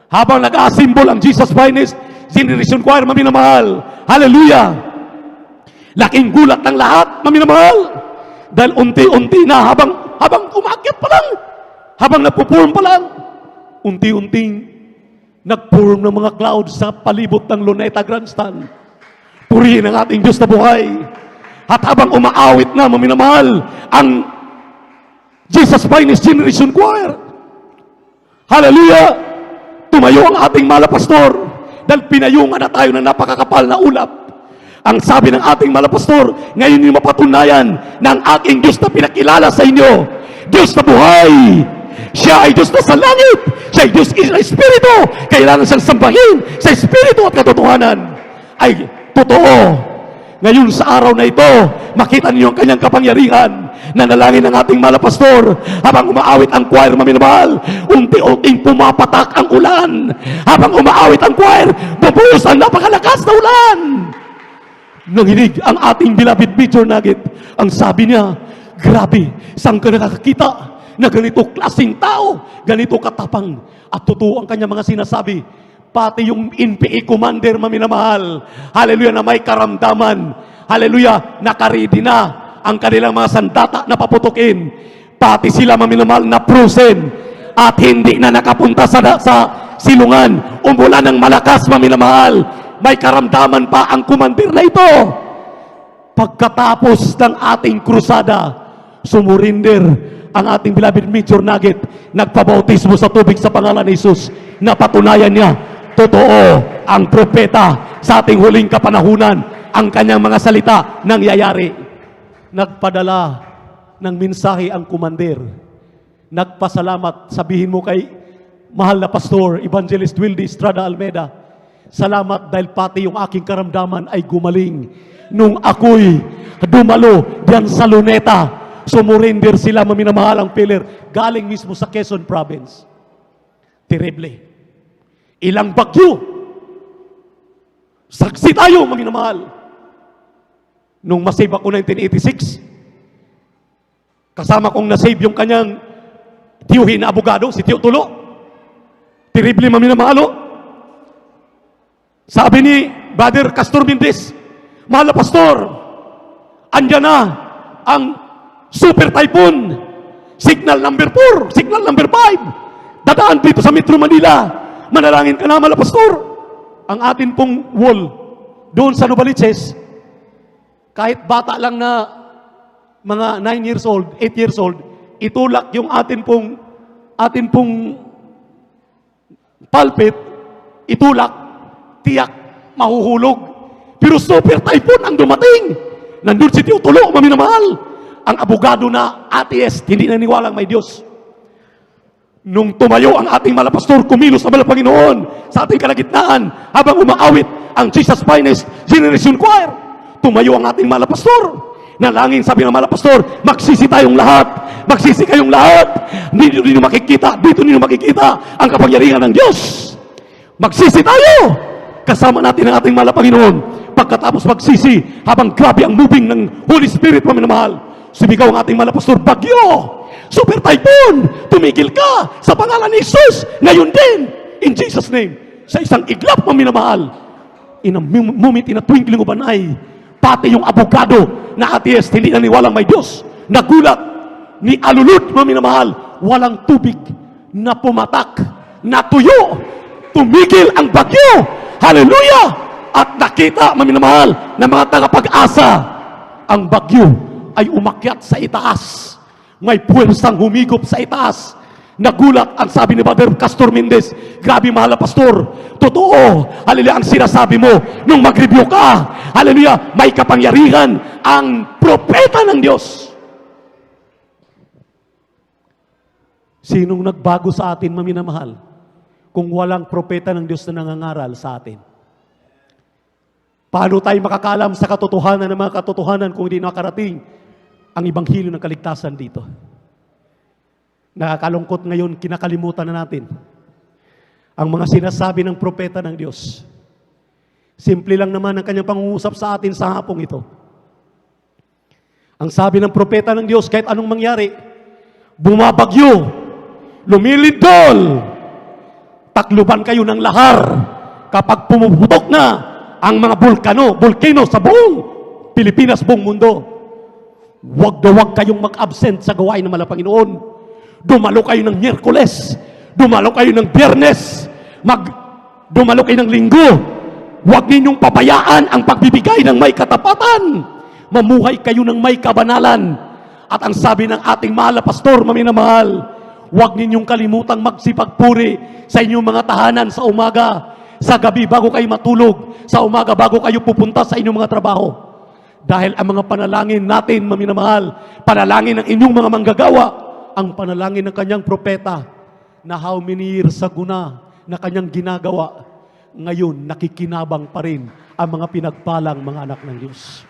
Habang nag-asimbol ang Jesus Finest Generation Choir, maminamahal, hallelujah, laking gulat ng lahat, maminamahal. Dahil unti-unti na, habang umakyat pa lang, habang nagpo-form pa lang, unti-unting nag-form ng mga clouds sa palibot ng Luneta Grandstand. Purihin ang ating Diyos na buhay. At habang umaawit na, maminamahal, ang Jesus Finest Generation Choir, hallelujah, tumayo ang ating mahal na pastor dahil pinayungan na tayo ng napakakapal na ulap. Ang sabi ng ating mahal na pastor, ngayon yung mapatunayan na ang aking Diyos na pinakilala sa inyo, Diyos na buhay. Siya ay Diyos na sa langit. Siya ay Diyos na Espiritu. Kailangan siyang sambahin sa Espiritu at katotohanan. Ay totoo. Ngayon sa araw na ito, makita niyo ang kanyang kapangyarihan. Nanalangin ng ating mahal na pastor habang umaawit ang choir, maminamahal, unti-unting pumapatak ang ulan. Habang umaawit ang choir, bubuhos ang napakalakas na ulan. Nanginig ang ating beloved Major Nugget. Ang sabi niya, grabe, saan ka nakakakita na ganito klaseng tao, ganito katapang. At totoo ang kanya mga sinasabi. Pati yung NPA commander, maminamahal, hallelujah, na may karamdaman, hallelujah, nakaredy na ang kanilang mga sandata na paputukin. Pati sila, maminamahal, na frozen at hindi na nakapunta sa silungan. Umulan ng malakas, maminamahal. May karamdaman pa ang commander na ito. Pagkatapos ng ating krusada, sumurinder ang ating beloved Major Nugget, nagpabautismo sa tubig sa pangalan ni Jesus. Napatunayan niya, totoo ang propeta sa ating huling kapanahunan, ang kanyang mga salita nangyayari. Nagpadala ng mensahe ang commander. Nagpasalamat, sabihin mo kay mahal na pastor, Evangelist Wildy Estrada Almeida, salamat dahil pati yung aking karamdaman ay gumaling. Nung ako'y dumalo diyan sa Luneta, sumurinder sila, maminamahal ang pillar, galing mismo sa Quezon Province. Terrible. Ilang bagyo. Saksi tayo, maminamahal. Nung masave ako 1986, kasama kong nasave yung kanyang tiyuhin na abogado, si Tio Tulo. Terrible, maminamahal. Sabi ni Brother Castor Mendez, mahal na pastor, andyan na ang Super Typhoon, signal number 4, signal number 5, dadaan dito sa Metro Manila. Manalangin ka na, mahal na pastor. Ang atin pong wall, doon sa Novaliches, kahit bata lang na mga 9 years old, 8 years old, itulak yung atin pong pulpit, itulak, tiyak, mahuhulog. Pero super typhoon ang dumating. Nandun si Tio Tulo, maminamahal. Ang abogado na atheist, hindi naniwalang may Diyos. Nung tumayo ang ating mahal na pastor, kumilos na mahal na Panginoon sa ating kalagitnaan habang umaawit ang Jesus Finest Generation Choir. Tumayo ang ating mahal na pastor. Nalangin, sabi ng mahal na pastor, magsisi tayong lahat. Magsisi kayong lahat. Dito ninyo makikita, dito ninyo makikita ang kapangyarihan ng Diyos. Magsisi tayo. Kasama natin ang ating mahal na Panginoon. Pagkatapos magsisi, habang grabe ang moving ng Holy Spirit, maminamahal, sumigaw ang ating mahal na pastor, bagyo, super typhoon, tumigil ka sa pangalan ni Jesus. Ngayon din, in Jesus' name, sa isang iglap, maminamahal, in a moment, in a twinkling of an eye, pati yung abogado na atheist, hindi naniwalang may Diyos, nagulat, ni alulud, maminamahal, walang tubig na pumatak, natuyo, tumigil ang bagyo. Hallelujah! At nakita, maminamahal, ng mga tagapag-asa, ang bagyo ay umakyat sa itaas. May puwersang humigop sa itaas. Nagulat ang sabi ni Brother Castor Mendez, grabe mahal na pastor, totoo, haleluya, ang sinasabi mo, nung mag-review ka, haleluya, may kapangyarihan ang propeta ng Diyos. Sinong nagbago sa atin, maminamahal, kung walang propeta ng Diyos na nangangaral sa atin? Paano tayo makakalam sa katotohanan ng mga katotohanan kung hindi nakarating ang ibanghilyo ng kaligtasan dito? Nakakalungkot ngayon, kinakalimutan na natin ang mga sinasabi ng propeta ng Diyos. Simple lang naman ang kanyang pangungusap sa atin sa hapong ito. Ang sabi ng propeta ng Diyos, kahit anong mangyari, bumabagyo, lumilindol, takluban kayo ng lahar kapag pumuputok na ang mga volcano sa buong Pilipinas, buong mundo. Huwag na huwag kayong mag-absent sa gawain ng mga Panginoon. Dumalo kayo ng Miyerkules, dumalo kayo ng Biyernes, dumalo kayo ng Linggo. Huwag ninyong pabayaan ang pagbibigay ng may katapatan. Mamuhay kayo ng may kabanalan. At ang sabi ng ating mahal na pastor, maminamahal, huwag ninyong kalimutang magsipagpuri sa inyong mga tahanan sa umaga, sa gabi bago kayo matulog, sa umaga bago kayo pupunta sa inyong mga trabaho. Dahil ang mga panalangin natin, maminamahal, panalangin ng inyong mga manggagawa, ang panalangin ng kanyang propeta, na how many years ago na kanyang ginagawa, ngayon nakikinabang pa rin ang mga pinagpalang mga anak ng Diyos.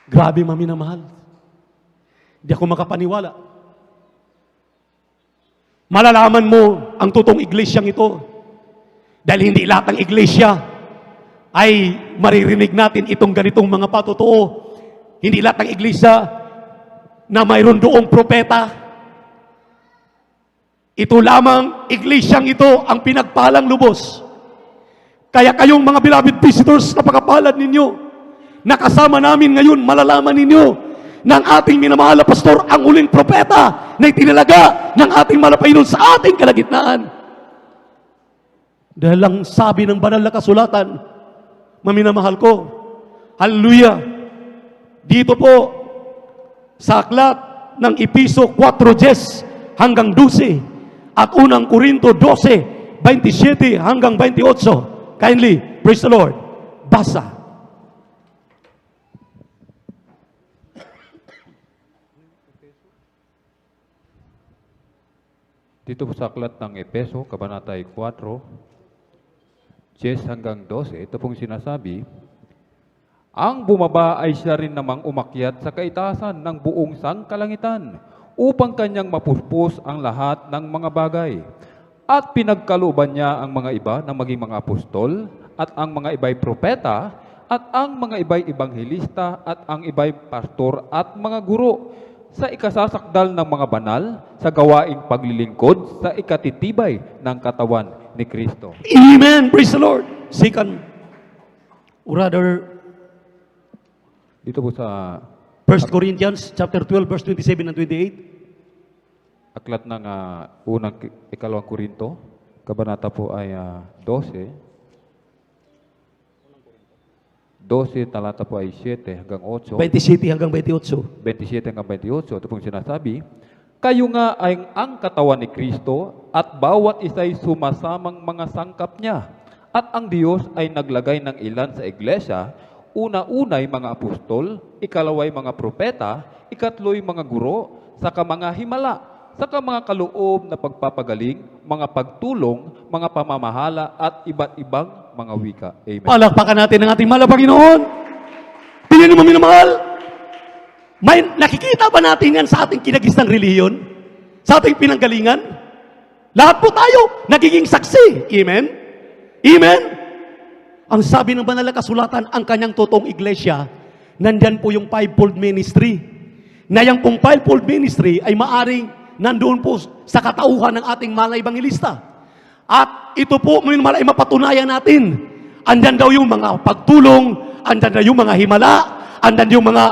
Grabe, maminamahal. Hindi ako makapaniwala. Malalaman mo ang totoong iglesyang ito. Dahil hindi lahat ng iglesia ay maririnig natin itong ganitong mga patotoo. Hindi lahat ng iglesia na mayroon doong propeta. Ito lamang, iglesyang ito ang pinagpalang lubos. Kaya kayong mga beloved visitors na pagkapalad ninyo, nakasama namin ngayon, malalaman ninyo ng ating minamahal na pastor ang uling propeta na itinalaga ng ating Panginoon sa ating kalagitnaan. Dahil lang sabi ng banal na kasulatan, maminamahal ko, hallelujah, dito po sa aklat ng Episo 4:10 hanggang 12 at unang Korinto 12:27 hanggang 28. Kindly, praise the Lord. Basa. Dito po sa aklat ng Epeso, Kabanata 4, 10 hanggang 12, ito pong sinasabi, ang bumaba ay siya rin namang umakyat sa kaitaasan ng buong sangkalangitan upang kanyang mapurpos ang lahat ng mga bagay. At pinagkalooban niya ang mga iba na maging mga apostol, at ang mga iba'y propeta, at ang mga iba'y ebanghelista, at ang iba'y pastor at mga guro, sa ikasasakdal ng mga banal, sa gawaing paglilingkod, sa ikatitibay ng katawan ni Kristo. Amen. Praise the Lord. Second, or rather, Dito po sa 1 Corinthians chapter 12 verse 27 and 28. aklat ng ikalawang Korinto, kabanata po ay 12, talata po ay 7 hanggang 8, 27 hanggang 28. 27 hanggang 28, ito pong sinasabi, kayo nga ay ang katawan ni Kristo at bawat isa'y sumasamang mga sangkap niya. At ang Diyos ay naglagay ng ilan sa iglesia, una-unay mga apostol, ikalaway mga propeta, ikatloy mga guro, saka mga himala, saka mga kaloob na pagpapagaling, mga pagtulong, mga pamamahala, at iba't ibang mga wika. Amen. Palakpakan natin ang ating mahal na Panginoon. Tingnan mo, minamahal. May nakikita ba natin yan sa ating kinagistang relihiyon? Sa ating pinanggalingan? Lahat po tayo nagiging saksi. Amen? Amen? Ang sabi ng banal na kasulatan, ang kanyang totoong iglesia, nandyan po yung fivefold ministry. Na yung pong fivefold ministry ay maaring nandoon po sa katauhan ng ating mahal na ebangelista. At ito po, minamahal, ay mapatunayan natin. Andyan daw yung mga pagtulong, andyan daw yung mga himala, andyan yung mga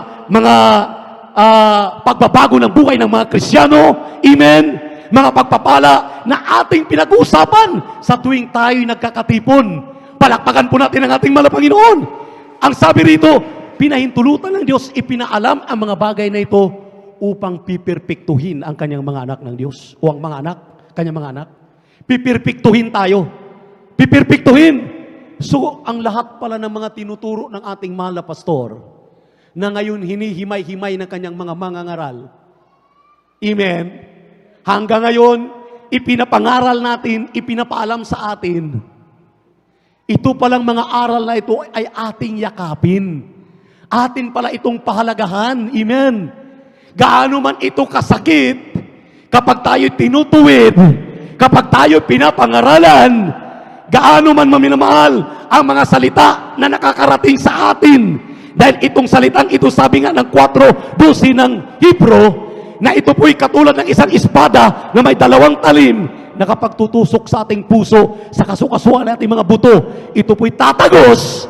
pagbabago ng buhay ng mga Kristiyano. Amen? Mga pagpapala na ating pinag-uusapan sa tuwing tayo'y nagkakatipon. Palakpakan po natin ang ating mahal na Panginoon. Ang sabi rito, pinahintulutan ng Diyos, ipinaalam ang mga bagay na ito upang pipirpektuhin ang kanyang mga anak ng Diyos. O ang mga anak, kanyang mga anak. Pipirpektuhin tayo. Pipirpektuhin. So, ang lahat pala ng mga tinuturo ng ating mahal na pastor, na ngayon hinihimay-himay ng kanyang mga mangangaral. Amen. Hanggang ngayon, ipinapangaral natin, ipinapaalam sa atin. Ito palang mga aral na ito ay ating yakapin. Atin pala itong pahalagahan. Amen. Gaano man ito kasakit, kapag tayo tinutuwid, kapag tayo pinapangaralan, gaano man maminamahal ang mga salita na nakakarating sa atin. Dahil itong salitang ito, sabi nga ng 4:12 ng Hebro, na ito po'y katulad ng isang espada na may 2 talim na kapag tutusok sa ating puso, sa kasukasuan ng ating mga buto, ito po'y tatagos.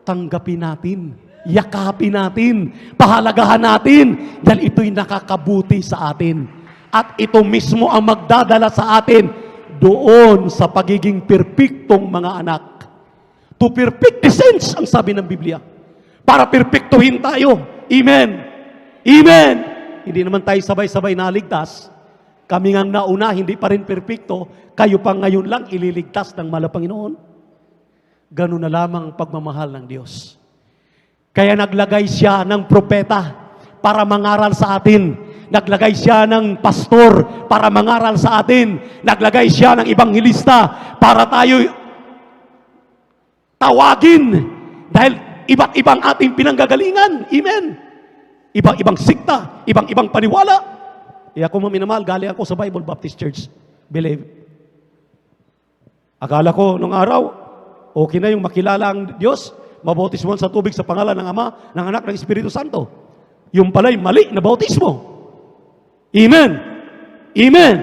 Tanggapin natin, yakapin natin, pahalagahan natin, dahil ito'y nakakabuti sa atin. At ito mismo ang magdadala sa atin doon sa pagiging perpektong mga anak. To perfect the saints, ang sabi ng Biblia. Para perpektuhin tayo. Amen. Amen. Hindi naman tayo sabay-sabay naligtas. Kami ngang nauna, hindi pa rin perpekto. Kayo pa ngayon lang ililigtas ng mahal na Panginoon. Ganun na lamang ang pagmamahal ng Diyos. Kaya naglagay siya ng propeta para mangaral sa atin. Naglagay siya ng pastor para mangaral sa atin. Naglagay siya ng ibanghilista para tayo tawagin. Dahil iba't ibang ating pinanggagalingan. Amen. Ibang-ibang sikta, ibang-ibang paniwala. Ako maminamahal, galing ako sa Bible Baptist Church. Believe. Akala ko nung araw, okay na yung makilala ang Diyos, mabautismohan sa tubig sa pangalan ng Ama, ng Anak, ng Espiritu Santo. Yung pala'y mali na bautismo. Amen. Amen.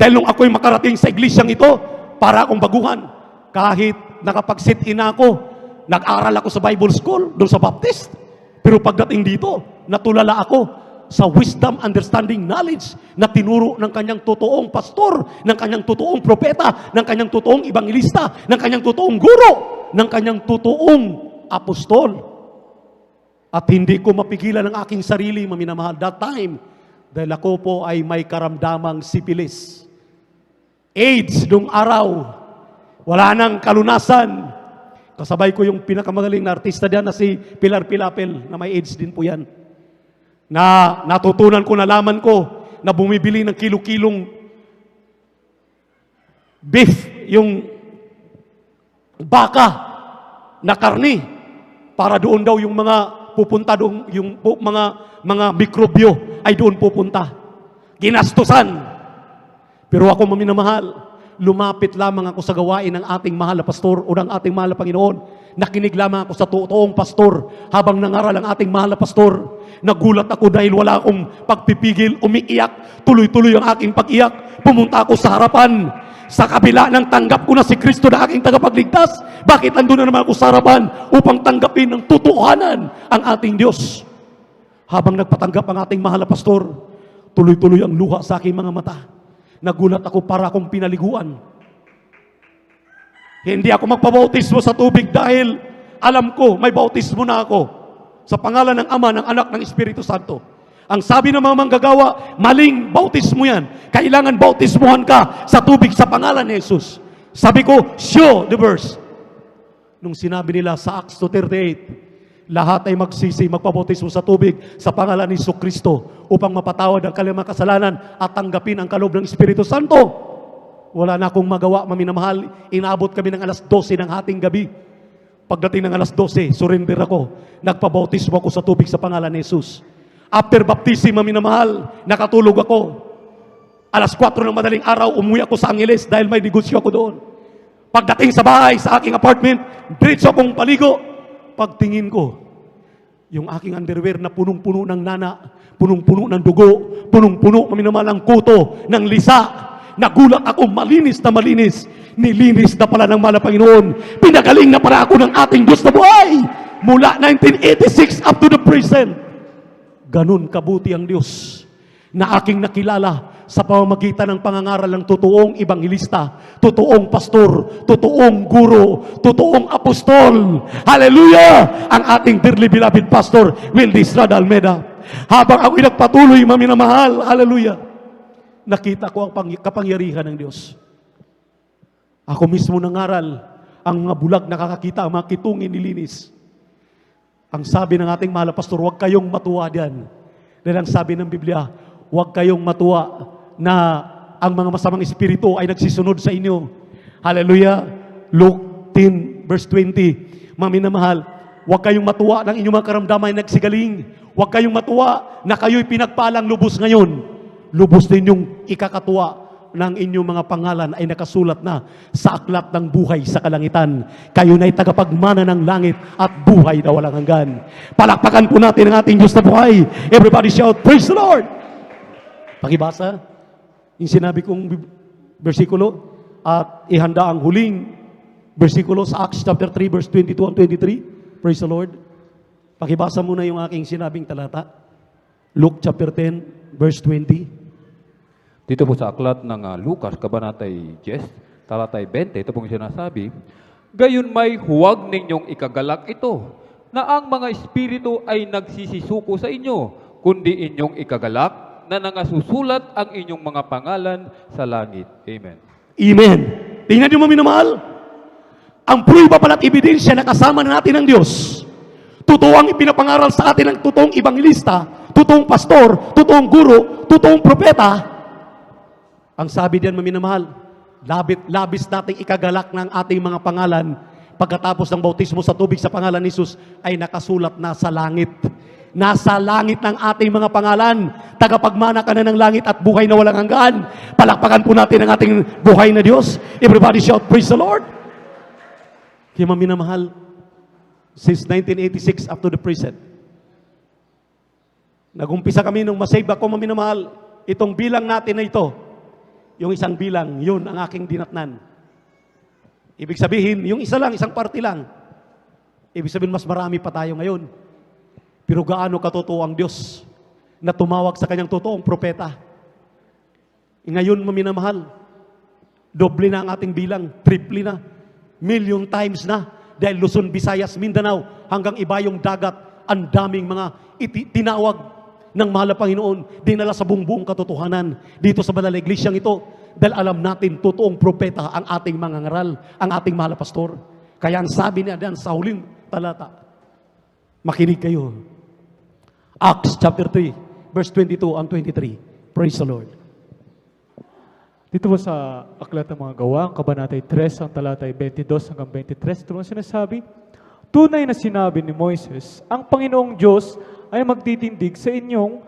Dahil nung ako'y makarating sa iglesyang ito, para akong baguhan. Kahit nakapag-sit-in ako, nag-aral ako sa Bible School, doon sa Baptist. Pero pagdating dito, natulala ako sa wisdom, understanding, knowledge na tinuro ng kanyang totoong pastor, ng kanyang totoong propeta, ng kanyang totoong ibanghilista, ng kanyang totoong guro, ng kanyang totoong apostol. At hindi ko mapigilan ang aking sarili, maminamahal, that time, dahil ako po ay may karamdamang sipilis. AIDS nung araw. Wala nang kalunasan. Kasabay ko yung pinakamagaling na artista diyan na si Pilar Pilapil na may AIDS din po yan. Na natutunan ko, nalaman ko na bumibili ng kilo-kilong beef, yung baka na karni, para doon daw yung mga pupunta doon, yung mga mikrobyo ay doon pupunta. Ginastusan. Pero ako maminamahal, lumapit lamang ako sa gawain ng ating mahal na pastor o ng ating mahal na Panginoon. Nakinig lamang ako sa totoong pastor habang nangaral ang ating mahal na pastor. Nagulat ako dahil wala akong pagpipigil, umiiyak, tuloy-tuloy ang aking pag-iyak. Pumunta ako sa harapan. Sa kabila ng tanggap ko na si Kristo na aking tagapagligtas, bakit nandun na naman ako sa harapan upang tanggapin ng totohanan ang ating Diyos? Habang nagpatanggap ang ating mahal na pastor, tuloy-tuloy ang luha sa aking mga mata. Nagulat ako, para akong pinaliguan. Hindi ako magpabautismo sa tubig dahil alam ko may bautismo na ako sa pangalan ng Ama, ng Anak, ng Espiritu Santo. Ang sabi ng mga manggagawa, maling bautismo yan. Kailangan bautismuhan ka sa tubig sa pangalan ni Jesus. Sabi ko, show the verse. Nung sinabi nila sa Acts 2:38, lahat ay magsisi, magpabautismo sa tubig sa pangalan ni Jesucristo upang mapatawad ang kanilang mga kasalanan at tanggapin ang kaloob ng Espiritu Santo. Wala na akong magawa, maminamahal. Inaabot kami ng alas 12 ng hating gabi. Pagdating ng alas 12, surrender ako. Nagpabautismo ako sa tubig sa pangalan ni Jesus. After baptism, maminamahal, nakatulog ako. Alas 4 ng madaling araw, umuwi ako sa Angeles dahil may negosyo ako doon. Pagdating sa bahay, sa aking apartment, diretso akong paligo. Pagtingin ko, yung aking underwear na punong-puno ng nana, punong-puno ng dugo, punong-puno, maminamahal, ng kuto, ng lisa. Nagulat ako, malinis na malinis. Nilinis na pala ng mahal na Panginoon. Pinagaling na pala ako ng ating Diyos na buhay. Mula 1986 up to the present. Ganun kabuti ang Diyos na aking nakilala sa pamamagitan ng pangangaral ng totoong ebangelista, totoong pastor, totoong guro, totoong apostol. Hallelujah! Ang ating dearly beloved pastor, Wildy Estrada Almeda. Habang ako'y nagpatuloy, maminamahal, hallelujah, nakita ko ang kapangyarihan ng Diyos. Ako mismo nangaral, ang mga bulag nakakakita, ang mga kitungin nilinis. Ang sabi ng ating mahal na pastor, huwag kayong matuwa diyan. Dahil ang sabi ng Biblia, huwag kayong matuwa na ang mga masamang espiritu ay nagsisunod sa inyo. Hallelujah! Luke 10 verse 20. Maminamahal, huwag kayong matuwa ng inyong mga karamdaman ay nagsigaling. Huwag kayong matuwa na kayo'y pinagpalang lubos ngayon. Lubos din yung ikakatuwa ng inyong mga pangalan ay nakasulat na sa aklat ng buhay sa kalangitan. Kayo na'y tagapagmana ng langit at buhay na walang hanggan. Palakpakan po natin ang ating Diyos na buhay. Everybody shout, praise the Lord! Pakibasa yung sinabi kong versikulo at ihanda ang huling versikulo sa Acts chapter 3 verse 22 and 23. Praise the Lord. Pakibasa muna yung aking sinabing talata. Luke chapter 10 verse 20. Dito po sa aklat ng Lucas, Kabanatay 10, talatay 20, ito pong sinasabi, gayon may huwag ninyong ikagalak ito, na ang mga espiritu ay nagsisisuko sa inyo, kundi inyong ikagalak na nangasusulat ang inyong mga pangalan sa langit. Amen. Amen. Tingnan niyo maminamahal. Ang prueba pala't ebidensya na kasama na natin ng Diyos. Totoo ang ipinapangaral sa atin ng totoong ebangelista, totoong pastor, totoong guro, totoong propeta. Ang sabi diyan, maminamahal, labis nating ikagalak ng ating mga pangalan pagkatapos ng bautismo sa tubig sa pangalan ni Jesus ay nakasulat na sa langit. Nasa langit ng ating mga pangalan. Tagapagmana ka na ng langit at buhay na walang hanggan. Palakpakan po natin ang ating buhay na Diyos. Everybody shout, praise the Lord. Kaya maminamahal, since 1986 up to the present, nagumpisa kami nung masave ako, maminamahal, itong bilang natin na ito, yung isang bilang, yun ang aking dinatnan. Ibig sabihin, yung isa lang, isang party lang. Ibig sabihin, mas marami pa tayo ngayon. Pero gaano katotoo ang Diyos na tumawag sa kanyang totoong propeta. Ngayon, maminamahal, doble na ang ating bilang, triple na, million times na, dahil Luzon, Visayas, Mindanao, hanggang ibayong dagat, ang daming mga tinawag ng mahal na Panginoon, dinala sa buong katotohanan dito sa banal na iglesyang ito, dahil alam natin totoong propeta ang ating mga ngaral, ang ating mahal na pastor. Kaya ang sabi niya diyan sa huling talata, makinig kayo. Acts chapter 3 verse 22 and 23. Praise the Lord. Dito po sa aklat ng mga gawa, ang kabanatay 3, ang talatay 22 hanggang 23, ito ang sinasabi, tunay na sinabi ni Moises, ang Panginoong Diyos ay magtitindig sa inyong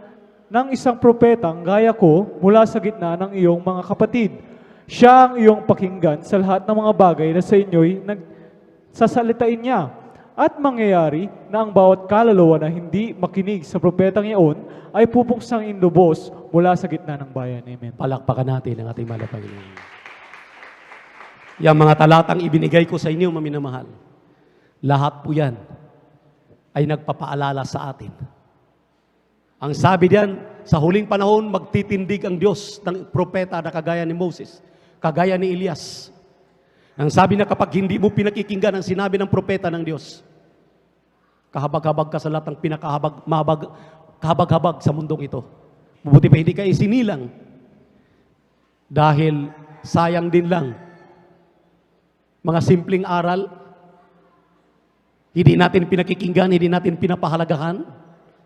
ng isang propetang gaya ko mula sa gitna ng iyong mga kapatid. Siya ang iyong pakinggan sa lahat ng mga bagay na sa inyo'y nagsasalitain niya. At mangyayari na ang bawat kaluluwa na hindi makinig sa propetang iyon ay pupuksang inlubos mula sa gitna ng bayan. Amen. Palakpakan natin ang ating mahal na Panginoon. Yang mga talatang ibinigay ko sa inyo, maminamahal, lahat po yan ay nagpapaalala sa atin. Ang sabi diyan, sa huling panahon, magtitindig ang Diyos ng propeta na kagaya ni Moses, kagaya ni Elias. Ang sabi na kapag hindi mo pinakikinggan ang sinabi ng propeta ng Diyos, kahabag-habag ka sa lahat ng kahabag-habag sa mundong ito. Mabuti pa hindi ka isinilang dahil sayang din lang mga simpleng aral, hindi natin pinakikinggan, hindi natin pinapahalagahan.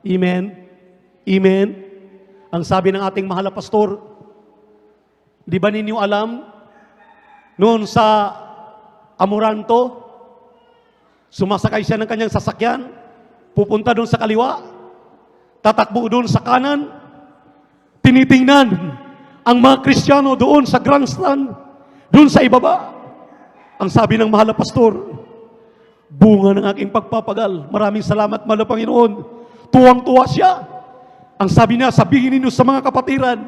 Amen? Amen? Ang sabi ng ating mahal na pastor, di ba ninyo alam, noon sa Amoranto, sumasakay siya ng kanyang sasakyan, pupunta doon sa kaliwa, tatakbo doon sa kanan, tinitingnan ang mga Kristiyano doon sa grandstand, doon sa ibaba. Ang sabi ng mahal na pastor, bunga ng aking pagpapagal. Maraming salamat, mahal na Panginoon. Tuwang-tuwa siya. Ang sabi niya, sabihin ninyo sa mga kapatiran,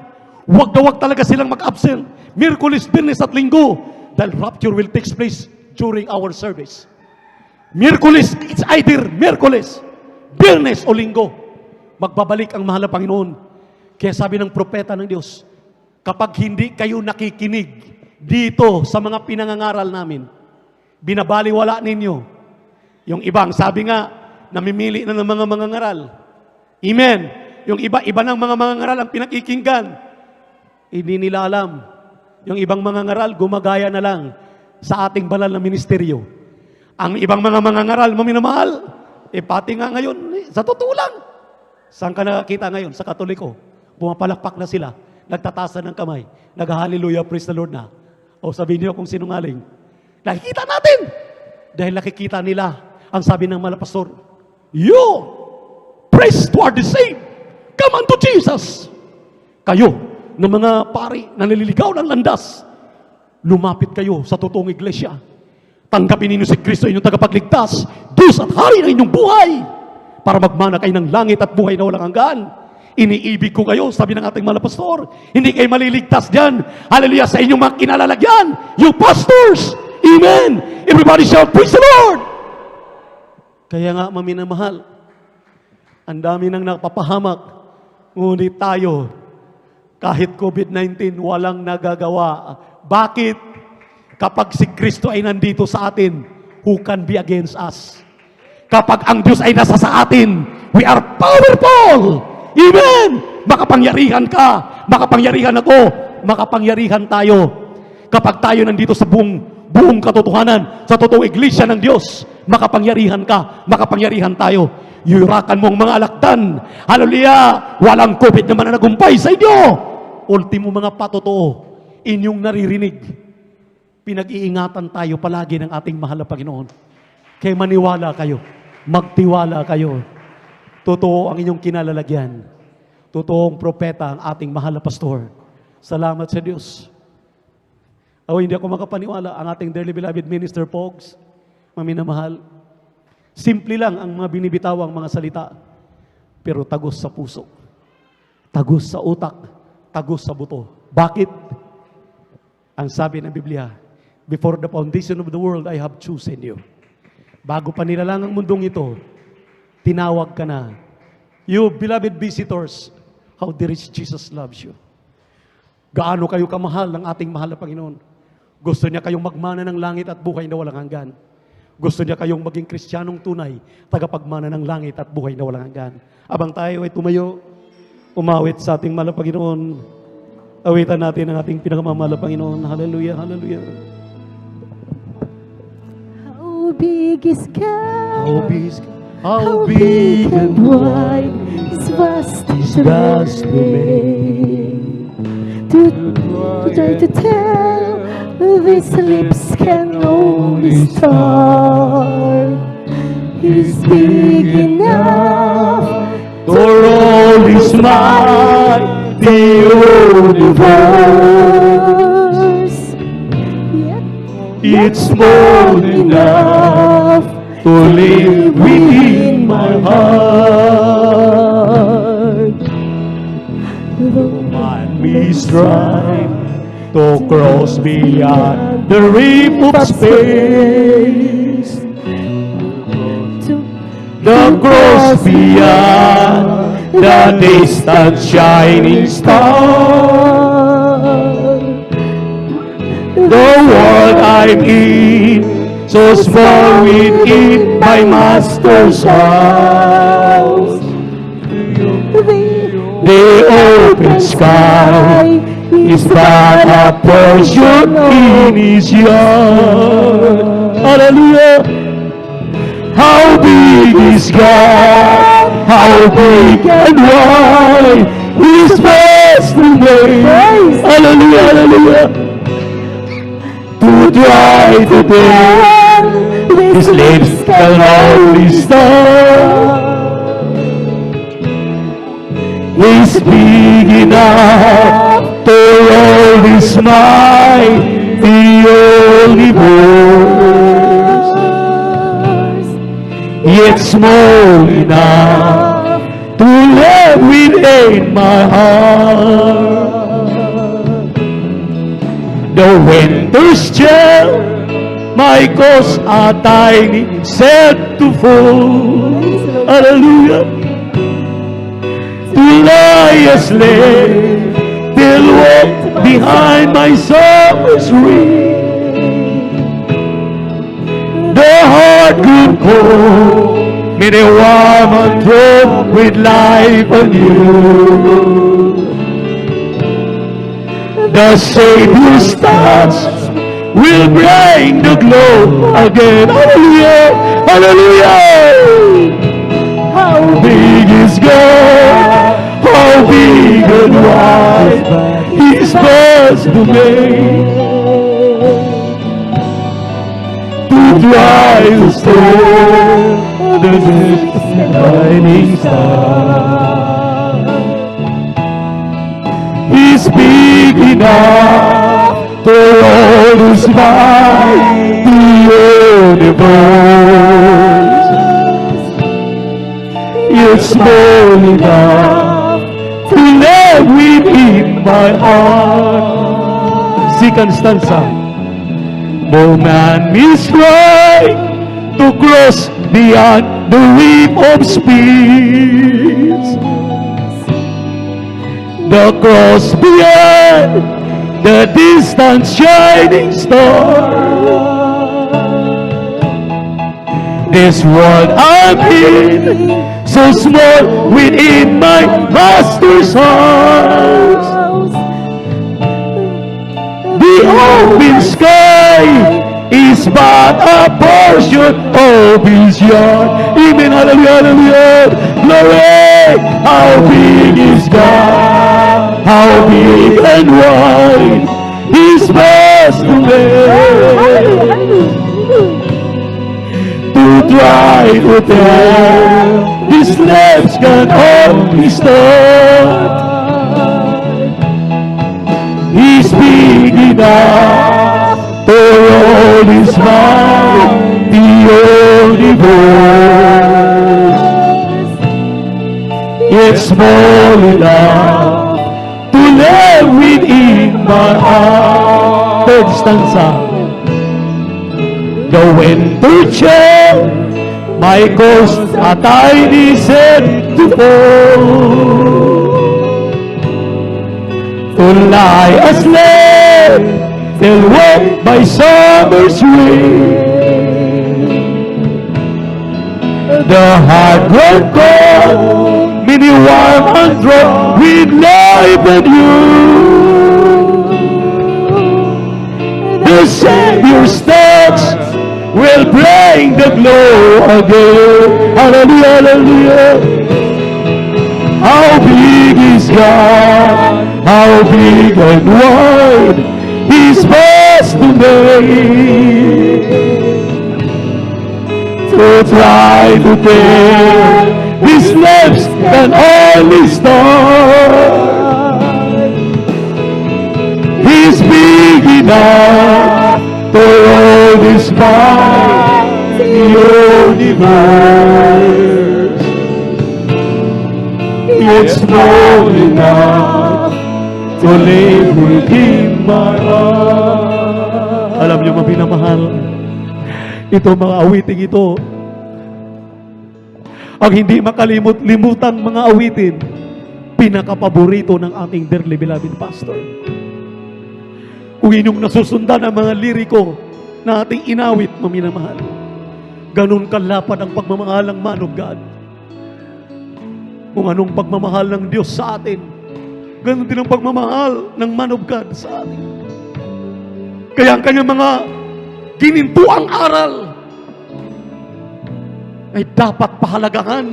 huwag na huwag talaga silang mag-absent. Miyerkules, Biyernes at Linggo. Dahil rapture will take place during our service. Miyerkules, it's either Miyerkules, Biyernes o Linggo. Magbabalik ang mahal na Panginoon. Kaya sabi ng propeta ng Diyos, kapag hindi kayo nakikinig dito sa mga pinangangaral namin, binabaliwala ninyo. Yung ibang, sabi nga, namimili na ng mga mangangaral. Amen. Yung iba ng mga mangangaral ang pinakikinggan. Hindi nila alam. Yung ibang mangangaral, gumagaya na lang sa ating banal na ministeryo. Ang ibang mga mangangaral, maminamahal, pati nga ngayon, sa totoo lang. Saan ka nakakita ngayon? Sa Katoliko. Pumapalakpak na sila. Nagtatasan ng kamay. Nag-hallelujah, praise the Lord na. O sabihin niyo kung sinungaling. Nakikita natin. Dahil nakikita nila, ang sabi ng mga pastor, you, praise to are the same. Come unto Jesus. Kayo, ng mga pari na naliligaw ng landas, lumapit kayo sa totoong iglesia. Tanggapin ninyo si Kristo, inyong tagapagligtas, Diyos at Hari ng inyong buhay, para magmana kayo ng langit at buhay na walang hanggan. Iniibig ko kayo, sabi ng ating mga pastor, hindi kayo maliligtas dyan. Hallelujah, sa inyong mga kinalalagyan, you pastors. Amen. Everybody shout, praise the Lord. Kaya nga, maminamahal, ang dami nang napapahamak, ngunit tayo, kahit COVID-19, walang nagagawa. Bakit? Kapag si Kristo ay nandito sa atin, who can be against us? Kapag ang Diyos ay nasa sa atin, we are powerful! Amen! Makapangyarihan ka, makapangyarihan ako, makapangyarihan tayo. Kapag tayo nandito sa buong katotohanan, sa totoong iglesia ng Diyos, makapangyarihan ka, makapangyarihan tayo. Yurakan mo ang mga alakdan. Hallelujah! Walang COVID naman na nagumpay sa inyo. Ultimo mga patotoo, inyong naririnig. Pinag-iingatan tayo palagi ng ating mahal na Panginoon. Kaya maniwala kayo. Magtiwala kayo. Totoo ang inyong kinalalagyan. Totoong propeta ang ating mahal na pastor. Salamat sa Diyos. Hindi ako makapaniwala. Ang ating dearly beloved minister, Pogs, maminamahal. Simple lang ang mga binibitawang mga salita, pero tagos sa puso, tagos sa utak, tagos sa buto. Bakit? Ang sabi ng Biblia, before the foundation of the world, I have chosen you. Bago pa nilalang ang mundong ito, tinawag ka na. You beloved visitors, how dearest Jesus loves you. Gaano kayo kamahal ng ating mahal na Panginoon. Gusto niya kayong magmana ng langit at buhay na walang hanggan. Gusto niya kayong maging Kristiyanong tunay, tagapagmana ng langit at buhay na walang hanggan. Abang tayo ay tumayo, umawit sa ating mahal na Panginoon. Awitan natin ang ating pinakamamahal na Panginoon. Hallelujah, hallelujah. How big is God? How big and wide His vast vast domain. To try to tell, these lips can only start. He's big enough for all His might, the universe. It's more enough to live within my heart. Man, we strive to cross beyond the rim of space, the cross beyond the distant shining star. The world I'm in, so small within my master's house. The open sky is but a portion in His yard. Hallelujah! How big is God? How big and wide His vast domain. Hallelujah! Hallelujah! To try to tell His lips can only start. He's big enough to all His might, the universe. Yet small enough to live within my heart. The winter's chill, my cause are tiny, set to fall. Hallelujah. To lie asleep, till walk behind my summer's ring. The heart grew cold, made it warm and thrown with life anew. The Savior's touch will bring the glow again. Hallelujah! Hallelujah! How big is God? How big and wide His vast domain, to try to stand the shining star. He's big enough to hold His mighty universe. It's small enough to live within my heart. Second stanza. No man is right to cross beyond the reap of speeds. The cross beyond the distant shining star. This world I'm in, so small within my Master's house. The open sky is but a portion of His yard. Amen, hallelujah, hallelujah. Glory, how big is God, how big and wide His vast domain. To try to tell, His lips can only start. He's big enough to hold His mighty universe. It's small enough to live within my heart. Third stanza. The winter chill, my coast a tiny set to fall. To lie asleep till wet by summer's rain. The heart grown cold, many warm and drunk with life and you. The Savior's touch will bring the glow again. Hallelujah, hallelujah. How big is God? How big and wide His vast domain. To try to tell, His lips can only start. He's big enough to hold His mighty universe. It's small enough to live within my heart. Alam niyo mga pinamahal, ito mga awiting ito, ang hindi makalimut-limutan mga awitin, pinakapaborito ng ating dearly beloved pastor. Kung inyong nasusundan ang mga liriko na ating inawit, maminamahal, ganun kalapad ang pagmamahal ng man of God. Kung anong pagmamahal ng Diyos sa atin, ganun din ang pagmamahal ng man of God sa atin. Kaya ang kanyang mga ginintuang aral ay dapat pahalagahan,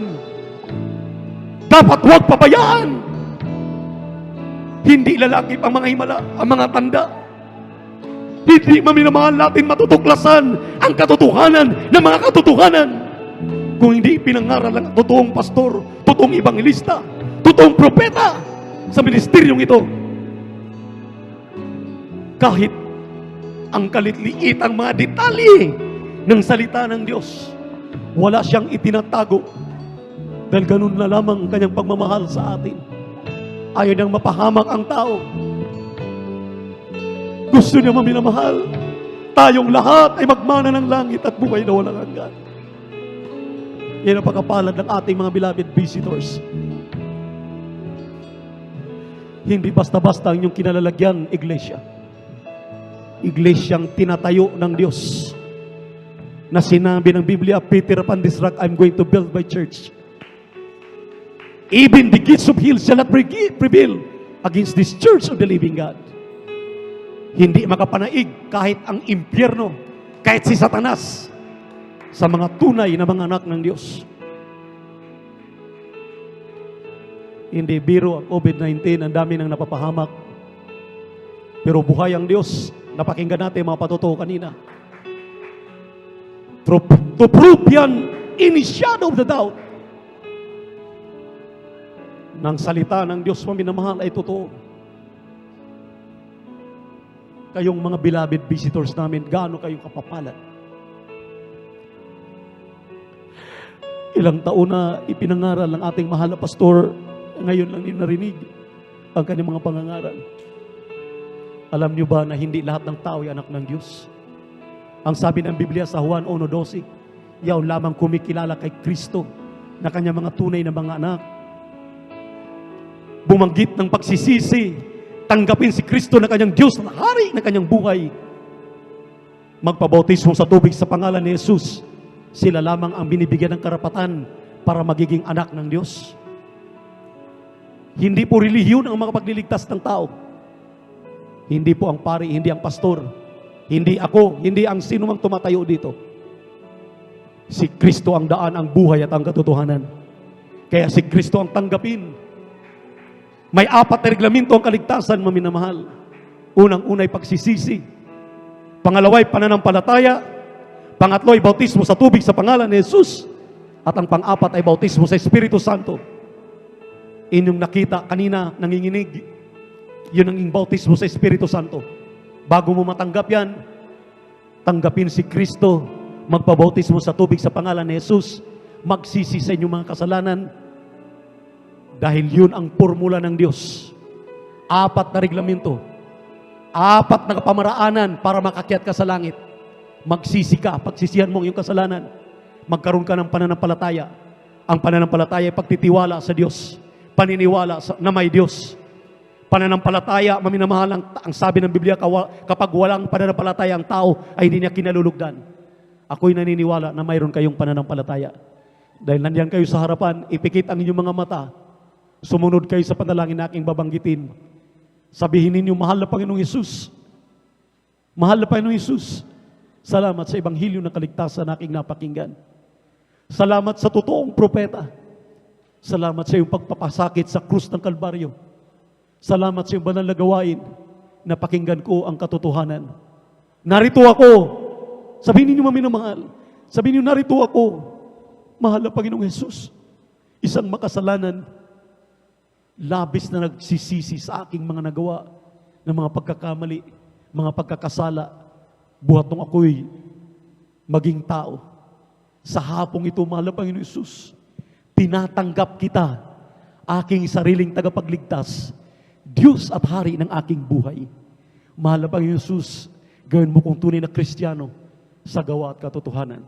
dapat huwag pabayaan. Hindi lalakip ang mga himala, ang mga tanda. Hindi maminamahal natin matutuklasan ang katotohanan ng mga katotohanan kung hindi pinangaral ng totoong pastor, totoong ebangelista, totoong propeta sa ministeryong ito. Kahit ang kalitliit ang mga detalye ng salita ng Diyos, wala siyang itinatago dahil ganun na lamang ang kanyang pagmamahal sa atin. Ayaw niyang mapahamak ang tao. Gusto niya maminamahal. Tayong lahat ay magmana ng langit at buhay na walang hanggan. Yan ang pagkapalad ng ating mga beloved visitors. Hindi basta-basta ang inyong kinalalagyan, iglesia. Iglesyang tinatayo ng Diyos. Na sinabi ng Biblia, Peter, upon this rock I'm going to build my church. Even the gates of hell shall not prevail against this church of the living God. Hindi makapanaig kahit ang impyerno, kahit si Satanas, sa mga tunay na mga anak ng Diyos. Hindi biro ang COVID-19, ang dami nang napapahamak. Pero buhay ang Diyos. Napakinggan natin mga patotoo kanina. To prove yan, any shadow of the doubt, ng salita ng Diyos mo minamahal ay totoo. Kayong mga beloved visitors namin, gaano kayong kapapalan. Ilang taon na ipinangaral ng ating mahal na pastor, ngayon lang din narinig ang kanyang mga pangangaral. Alam niyo ba na hindi lahat ng tao ay anak ng Diyos? Ang sabi ng Biblia sa Juan 1:12, yaw lamang kumikilala kay Kristo na kanyang mga tunay na mga anak. Bumanggit ng pagsisisi, tanggapin si Kristo na kanyang Diyos na hari na kanyang buhay. Magpabautismo sa tubig sa pangalan ni Jesus. Sila lamang ang binibigyan ng karapatan para magiging anak ng Diyos. Hindi po relihiyon ang mga pagliligtas ng tao. Hindi po ang pari, hindi ang pastor, hindi ako, hindi ang sino mang tumatayo dito. Si Kristo ang daan, ang buhay at ang katotohanan. Kaya si Kristo ang tanggapin. May 4 na reglamento ang kaligtasan, maminamahal. Unang-unay pagsisisi. Pangalaway, pananampalataya. Pangatlo ay bautismo sa tubig sa pangalan ni Jesus. At ang pang-4 ay bautismo sa Espiritu Santo. Inyong nakita kanina, nanginginig. Yun ang bautismo sa Espiritu Santo. Bago mo matanggap yan, tanggapin si Kristo, magpabautismo sa tubig sa pangalan ni Jesus, magsisi sa inyong mga kasalanan, dahil yun ang formula ng Diyos. 4 na reglamento, 4 na kapamaraanan para makakyat ka sa langit. Magsisi ka, pagsisihan mo ang iyong kasalanan, magkaroon ka ng pananampalataya. Ang pananampalataya ay pagtitiwala sa Diyos, paniniwala na may Diyos. Pananampalataya, maminamahal ang sabi ng Biblia, kapag walang pananampalataya ang tao, ay hindi niya kinalulugdan. Ako'y naniniwala na mayroon kayong pananampalataya. Dahil nandiyan kayo sa harapan, ipikit ang inyong mga mata, sumunod kayo sa panalangin na aking babanggitin. Sabihin ninyo, mahal na Panginoong Hesus, mahal na Panginoong Hesus, salamat sa Ebanghelyo ng kaligtasan na aking napakinggan. Salamat sa totoong propeta. Salamat sa iyong pagpapasakit sa krus ng Kalbaryo. Salamat sa iyong banal na gawain na pakinggan ko ang katotohanan. Narito ako. Sabihin ninyo, maminamahal. Sabihin ninyo, narito ako. Mahal na Panginoong Hesus. Isang makasalanan, labis na nagsisisi sa aking mga nagawa ng mga pagkakamali, mga pagkakasala. Buhat nung ako'y maging tao. Sa hapong ito, mahal na Panginoong Hesus, tinatanggap kita, aking sariling tagapagligtas, Diyos at Hari ng aking buhay. Mahal na Panginoong Hesus, gawin mo kong tunay na Kristiyano sa gawa at katotohanan.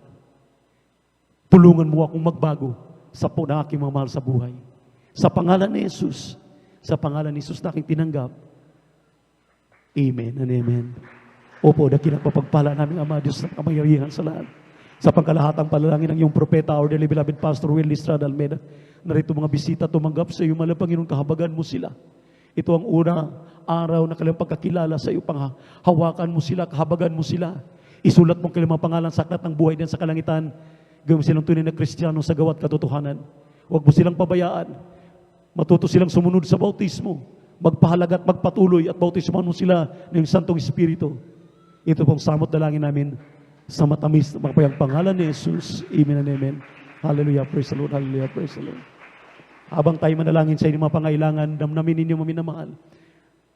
Tulungan mo akong magbago sa po na aking mga mahal sa buhay. Sa pangalan ni Jesus, sa pangalan ni Jesus na aking tinanggap. Amen and amen. Opo, dakilang papagpala namin Ama Diyos ng kamayarihan sa lahat. Sa pangkalahatang panalangin ng iyong propeta, our dearly beloved Pastor Will Estrada Almeida, narito mga bisita tumanggap sa iyo, mahal na Panginoon, kahabagan mo sila. Ito ang unang araw na kanilang pagkakilala sa iyo, panghawakan mo sila, kahabagan mo sila. Isulat mo kanilang mga pangalan sa aklat ng buhay din sa kalangitan. Gawin mo silang tunay na Kristiyano sa gawa't katotohanan. Huwag mo silang pabayaan. Matuto silang sumunod sa bautismo. Magpahalaga at magpatuloy at bautismohan mo sila ng Santong Espiritu. Ito pong samot dalangin namin sa matamis na mapayang pangalan ni Jesus. Amen and amen. Hallelujah. Praise the Lord. Hallelujah. Praise the Lord. Habang tayo manalangin sa inyong mga pangailangan, damnamin ninyo maminamahal.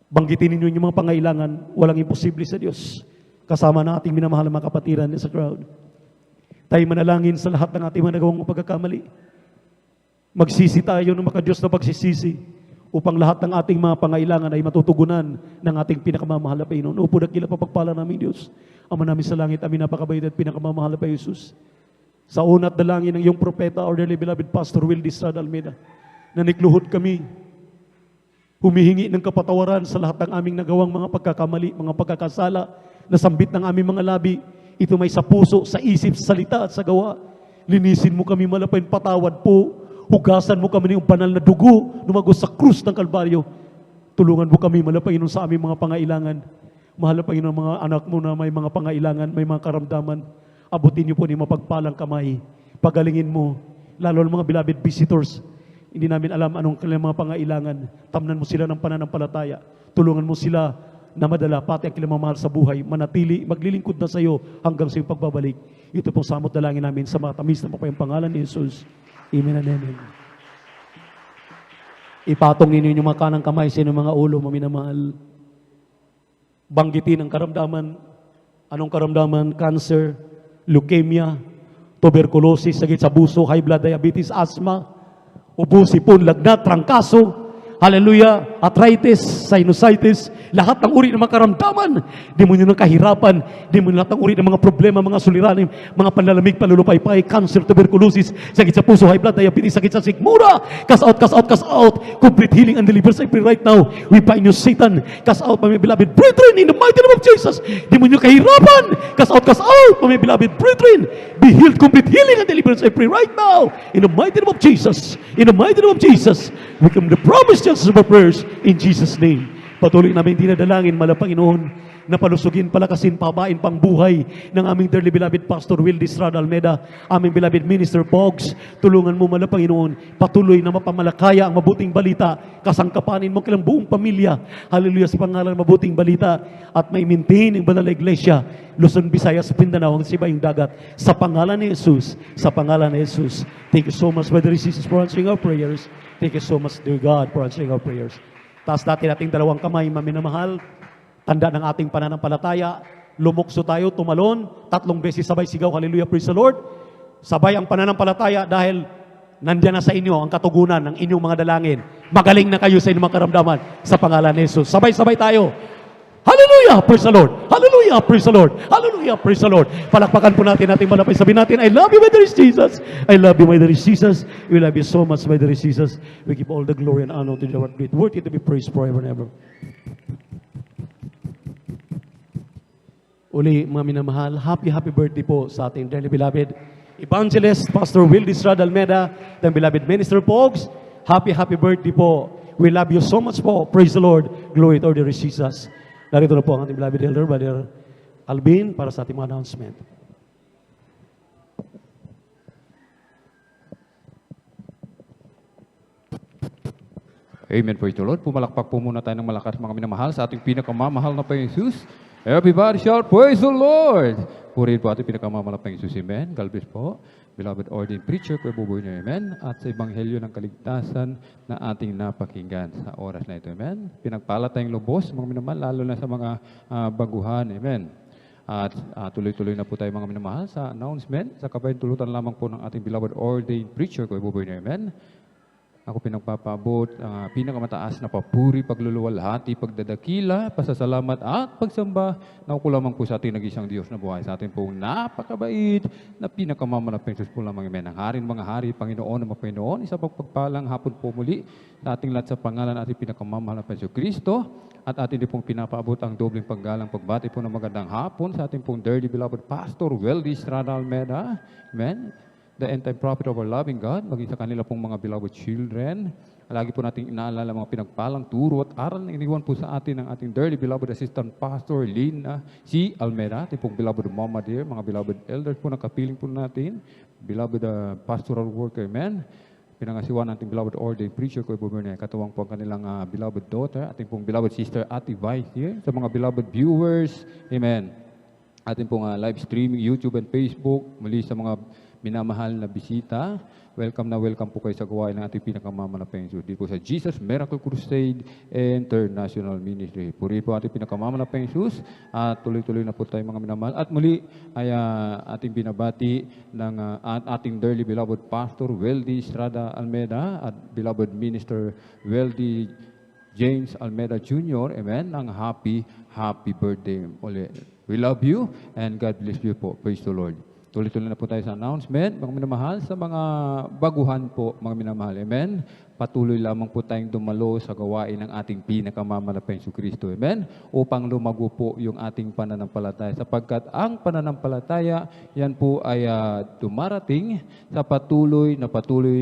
Banggitin ninyo yung mga pangailangan, walang imposible sa Diyos. Kasama na ating minamahal na mga kapatiran sa crowd. Tayo manalangin sa lahat ng ating mga nagawang pagkakamali. Magsisi tayo ng mga Diyos na pagsisisi upang lahat ng ating mga pangailangan ay matutugunan ng ating pinakamamahal na Panginoon. Upo dakila papagpala namin Diyos. Ama namin sa langit, amin napakabait at pinakamamahal na Jesus. Sa una at dalangin ng iyong propeta, our dearly beloved Pastor Will Estrada Almeida, na nikluhod kami Humihingi ng kapatawaran sa lahat ng aming nagawang mga pagkakamali, mga pagkakasala, nasambit ng aming mga labi. Ito may sa puso, sa isip, sa salita at sa gawa. Linisin mo kami malapay, patawad po. Hugasan mo kami ng banal na dugo, lumagos sa krus ng Kalbaryo. Tulungan mo kami malapay sa aming mga pangailangan. Mahal na Panginoon, mga anak mo na may mga pangailangan, may mga karamdaman. Abutin niyo po ni mapagpalang kamay. Pagalingin mo, lalo ng mga beloved visitors. Hindi namin alam anong kanilang mga pangailangan. Tamnan mo sila ng pananampalataya. Tulungan mo sila na madala, pati ang kanilang mga mahal sa buhay, manatili, maglilingkod na sa iyo hanggang sa iyong pagbabalik. Ito pong samot dalangin namin sa matamis na mapayang pangalan ni Jesus. Amen and amen. Ipatong ninyo yung mga kanang kamay sa inyong mga ulo, maminamahal. Banggitin ang karamdaman. Anong karamdaman? Cancer, leukemia, tuberculosis, sakit sa puso, high blood diabetes, asthma, ubo, sipon, lagnat, trangkaso, hallelujah, arthritis, sinusitis, lahat ng uri ng mga karamdaman, demonyo ng kahirapan, demonyo lahat ng uri ng mga problema, mga suliranin, mga panlalamig, palulupaypay, cancer, tuberculosis, sakit sa puso, high blood diabetes, sakit sa sikmura, cast out, cast out, cast out, complete healing and deliverance I pray right now. We bind you, Satan, cast out, my beloved brethren, in the mighty name of Jesus. Demonyo kahirapan, cast out, my beloved brethren, be healed, complete healing and deliverance I pray right now, in the mighty name of Jesus. In the mighty name of Jesus, we come the promise just of our prayers in Jesus' name. Patuloy namin dinadalangin, mala Panginoon, na palusugin, palakasin, pabain pang buhay ng aming dearly beloved Pastor Will Estrada Almeda, aming beloved Minister Pogs. Tulungan mo, mala Panginoon, patuloy na mapamalakaya ang mabuting balita, kasangkapanin mo kilang buong pamilya. Hallelujah, sa pangalan ng mabuting balita, at may maintain ang banal na iglesia, Luzon, Visayas, Mindanao, ang sibayong dagat, sa pangalan ni Jesus, sa pangalan ni Jesus. Thank you so much, Brother Jesus, for answering our prayers. Thank you so much, dear God, for answering our prayers. Taas natin ating dalawang kamay, maminamahal. Tanda ng ating pananampalataya. Lumukso tayo, tumalon. 3 beses sabay sigaw, hallelujah, praise the Lord. Sabay ang pananampalataya dahil nandiyan na sa inyo ang katugunan ng inyong mga dalangin. Magaling na kayo sa inyong mga karamdaman sa pangalan ni Jesus. Sabay-sabay tayo. Hallelujah, praise the Lord. Hallelujah, praise the Lord. Hallelujah, praise the Lord. Palakpakan po natin ating malapay. Sabihin natin, I love you, my dear Jesus. I love you, my dear Jesus. We love you so much, my dear Jesus. We give all the glory and honor to the Lord. Worthy to be praised forever and ever. Uli, mga minamahal, happy birthday po sa ating dearly beloved Evangelist, Pastor Will Estrada Almeda, the beloved Minister Pogs. Happy birthday po. We love you so much po. Praise the Lord. Glory to the Lord Jesus. Narito na po ang ating beloved elder, Brother Alvin, para sa ating mga announcement. Amen, praise the Lord. Pumalakpak po muna tayo ng malakas mga minamahal sa ating pinakamamahal na Panginoon Jesus. Everybody shout, praise the Lord! Purihin po ating pinakamamahal na Panginoon Jesus. Amen. God bless po. Beloved ordained preacher, Kuya Buboy niyo, amen. At sa Ebanghelyo ng Kaligtasan na ating napakinggan sa oras na ito, amen. Pinagpala tayong lubos, mga minamahal, lalo na sa mga baguhan, amen. At tuloy-tuloy na po tayo mga minamahal sa announcement, sa kabayang-tulutan lamang po ng ating beloved ordained preacher, Kuya Buboy niyo, amen. Ako pinagpapabot ang pinakamataas na papuri, pagluluwalhati, pagdadakila, pasasalamat at pagsamba na ako lamang po sa ating nag-isang Diyos na buhay. Sa ating pong napakabait na pinakamamalaking Diyos po lamang, amen. Ang harin mga hari, Panginoon na Panginoon, isa pang pagpalang hapon po muli sa ating lahat sa pangalan ating pinakamamahal na Panginoon Kristo. At ating din pong pinapaabot ang dobling paggalang pagbati po ng magandang hapon sa ating pong dearly beloved Pastor Will Estrada Almeda, amen. The end-time prophet of our loving God, maging sa kanila pong mga beloved children. Lagi po nating inaalala mga pinagpalang turo at aral na iniwan po sa atin ng ating dearly beloved assistant pastor, Lina C. Almeda, ating pong beloved mama dear, mga beloved elders po na kapiling po natin, beloved pastoral worker, amen. Pinangasiwan nating beloved ordained preacher, Kuya Bumerne, katuwang po ang kanilang beloved daughter, ating pong beloved sister, Ate Vice here, sa mga beloved viewers, amen. Ating pong live streaming, YouTube and Facebook, muli sa mga minamahal na bisita, welcome na welcome po kayo sa gawain ng ating pinakamamalaking Jesus. Dito po sa Jesus Miracle Crusade International Ministry. Puri po ating pinakamamalaking Jesus at tuloy-tuloy na po tayo mga minamahal. At muli ay ating binabati ng ating dearly beloved Pastor Weldy Estrada Almeda at beloved Minister Weldy James Almeda Jr. Amen. Ang happy birthday ulit. We love you and God bless you po. Praise the Lord. Tuloy-tuloy na po tayo sa announcement, mga minamahal, sa mga baguhan po, mga minamahal. Amen? patuloy lamang po tayong dumalo sa gawain ng ating pinakamamalaking Kristo. Amen? Upang lumago po yung ating pananampalataya. Sapagkat ang pananampalataya, yan po ay dumarating sa patuloy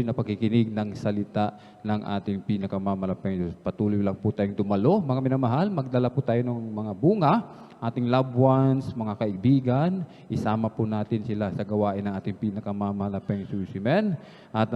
na pakikinig ng salita ng ating pinakamamalaking Diyos. Patuloy lang po tayong dumalo. Mga minamahal, magdala po tayo ng mga bunga, ating loved ones, mga kaibigan, isama po natin sila sa gawain ng ating pinakamamalaking Diyos. Amen? At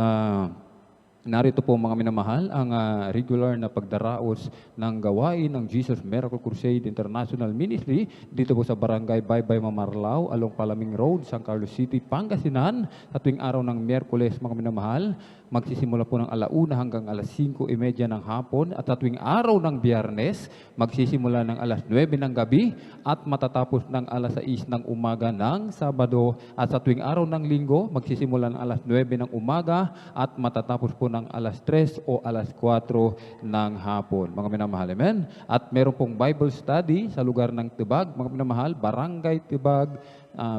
narito po mga minamahal ang regular na pagdaraos ng gawain ng Jesus Miracle Crusade International Ministry dito po sa Barangay Baybay Mamarlao, along Palaming Road, San Carlos City, Pangasinan, sa tuwing araw ng Miyerkules mga minamahal. Magsisimula po ng 1:00 hanggang 5:30 ng hapon, at sa tuwing araw ng Biyernes, magsisimula ng 9:00 ng gabi at matatapos ng 6:00 ng umaga ng Sabado, at sa tuwing araw ng Linggo, magsisimula ng 9:00 ng umaga at matatapos po ng 3:00 o 4:00 ng hapon. Mga minamahal, amen? At meron pong Bible study sa lugar ng Tibag, mga minamahal, Barangay Tibag,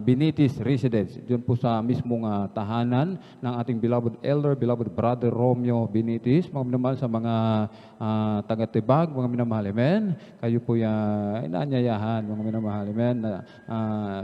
Binitis Residence. Diyon po sa mismong tahanan ng ating beloved elder, beloved brother Romeo Binitis. Mga minamahal, sa mga taga-Tibag, mga minamahal, amen? Kayo po inaanyayahan, mga minamahal, amen?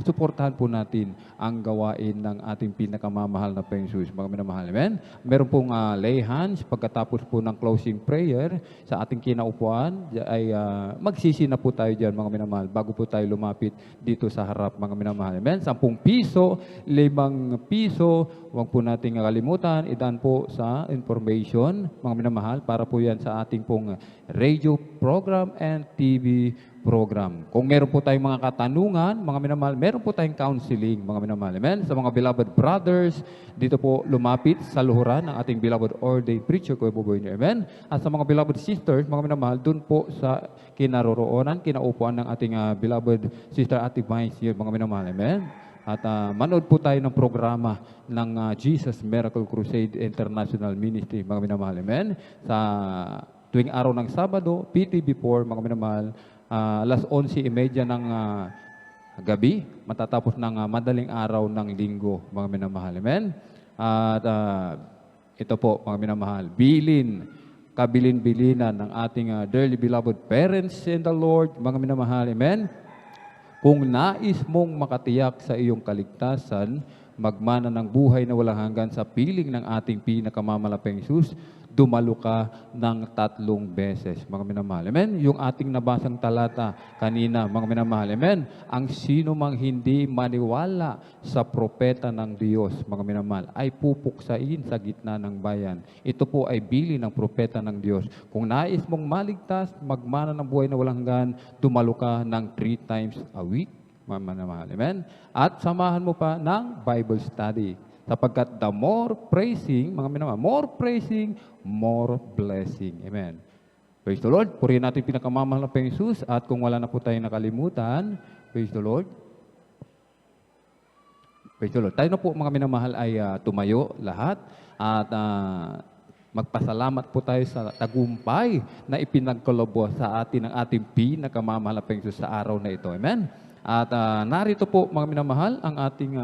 Suportahan po natin ang gawain ng ating pinakamamahal na Panginoon, mga minamahal, amen? Meron pong lay hands pagkatapos po ng closing prayer sa ating kinaupuan, ay magsisi na po tayo dyan, mga minamahal, bago po tayo lumapit dito sa harap, mga minamahal. Amen? 10 piso, 5 piso, huwag po nating kalimutan, idaan po sa information, mga minamahal, para po yan sa ating pong radio program and TV program. Kung meron po tayong mga katanungan, mga minamahal, meron po tayong counseling, mga minamahal. Amen? Sa mga beloved brothers, dito po lumapit sa luhuran ng ating beloved ordained preacher, Kuya Buboy niyo. Amen? At sa mga beloved sisters, mga minamahal, dun po sa kinaroroonan, kinaupuan ng ating beloved sister Ate Vines here, mga minamahal. Amen? At manood po tayo ng programa ng Jesus Miracle Crusade International Ministry, mga minamahal. Amen? Sa tuwing araw ng Sabado, PTV4, mga minamahal, 11:30 ng gabi, matatapos ng madaling araw ng Linggo, mga minamahal. Amen? At ito po, mga minamahal, kabilin-bilinan ng ating dearly beloved parents in the Lord, mga minamahal. Amen? Kung nais mong makatiyak sa iyong kaligtasan, magmana ng buhay na walang hanggan sa piling ng ating pinakamamalaking Jesus, dumalo ka ng 3 beses, mga minamahal. Amen? Yung ating nabasang talata kanina, mga minamahal. Amen? Ang sino mang hindi maniwala sa propeta ng Diyos, mga minamahal, ay pupuksain sa gitna ng bayan. Ito po ay bili ng propeta ng Diyos. Kung nais mong maligtas, magmana ng buhay na walang hanggan, dumalo ka ng 3 times a week, mga minamahal. Amen? At samahan mo pa ng Bible study. Sapagkat the more praising, mga minamahal, more praising, more blessing. Amen. Praise the Lord. Purihin natin pinakamamahal na Panginoon Jesus. At kung wala na po tayong nakalimutan, praise the Lord. Praise the Lord. Tayo na po mga minamahal ay tumayo lahat. At magpasalamat po tayo sa tagumpay na ipinagkaloob sa atin ng ating pinakamamahal na Panginoon Jesus sa araw na ito. Amen. At narito po mga minamahal ang ating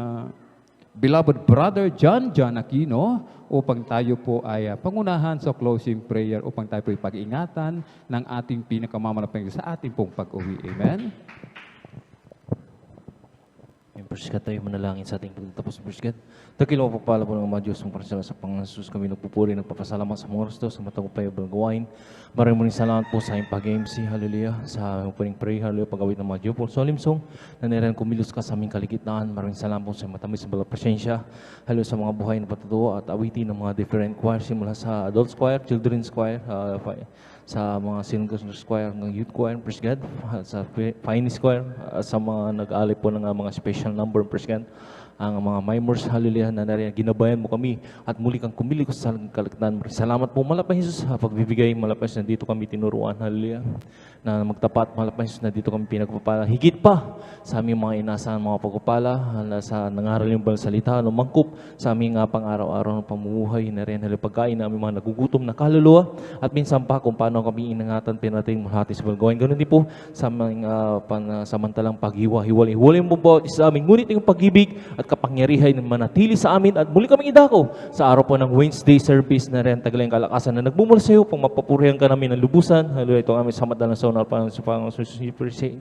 beloved brother John Aquino, upang tayo po ay pangunahan sa closing prayer, upang tayo po ay pag-ingatan ng ating pinakamamalaking sa ating pong pag-uwi. Amen? Members ka tayo manalangin sa ating pagtatapos. Members God, dakilo po pala po ng mga Diyos ng parasala sa Panginoon Jesus, kami nagpupuri, nagpapasalamat sa mga oras to, sa matagupay ang gawain. Maraming salamat po sa iyong pag-MC, hallelujah, sa iyong pray, hallelujah, pag-awit ng mga Diyos po. Solemn song, naniran kumilos ka sa aming kaligitnaan. Maraming salamat po sa matamis sa balang presensya, hallelujah, sa mga buhay na patutuwa at awitin ng mga different choir, simula sa adults choir, children's choir, sa mga singers choir, ng youth choir, praise God, sa finest choir, sa mga nag-aalay po ng mga special number, praise God, ang mga mimers, hallelujah, na nariyan, ginabayan mo kami at muli kang kumili sa kaligtaan. Salamat po, malapay Jesus, sa pagbibigay, malapay Jesus, na dito kami tinuruan, hallelujah, na magtapat, malapay Jesus, na dito kami pinagpapala. Higit pa sa aming mga inasahan, mga pagpapala, sa nangaral yung balang salita, lumangkop sa aming pang-araw-araw ng pamumuhay, na rin pagkain na aming mga nagugutom na kaluluwa, at minsan pa kung paano kami inangatan, pinating mahati sa balgawin. Ganun din po sa aming samantalang paghiwa-hiwalay. Hiwalay mo po sa aming, ngunit yung pag-ibig at at kapangyarihan na manatili sa amin at muli kaming idako sa araw po ng Wednesday service na rin tagalang kalakasan na nagmumula sa iyo pang mapapurihan ka namin ng lubusan. Hallelujah. Ito ang aming samad na sa unal pa sa Panginoon.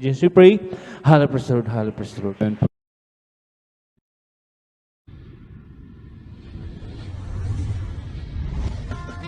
Jesus, we pray. Hallelujah, praise the Lord. Hallelujah, praise the Lord.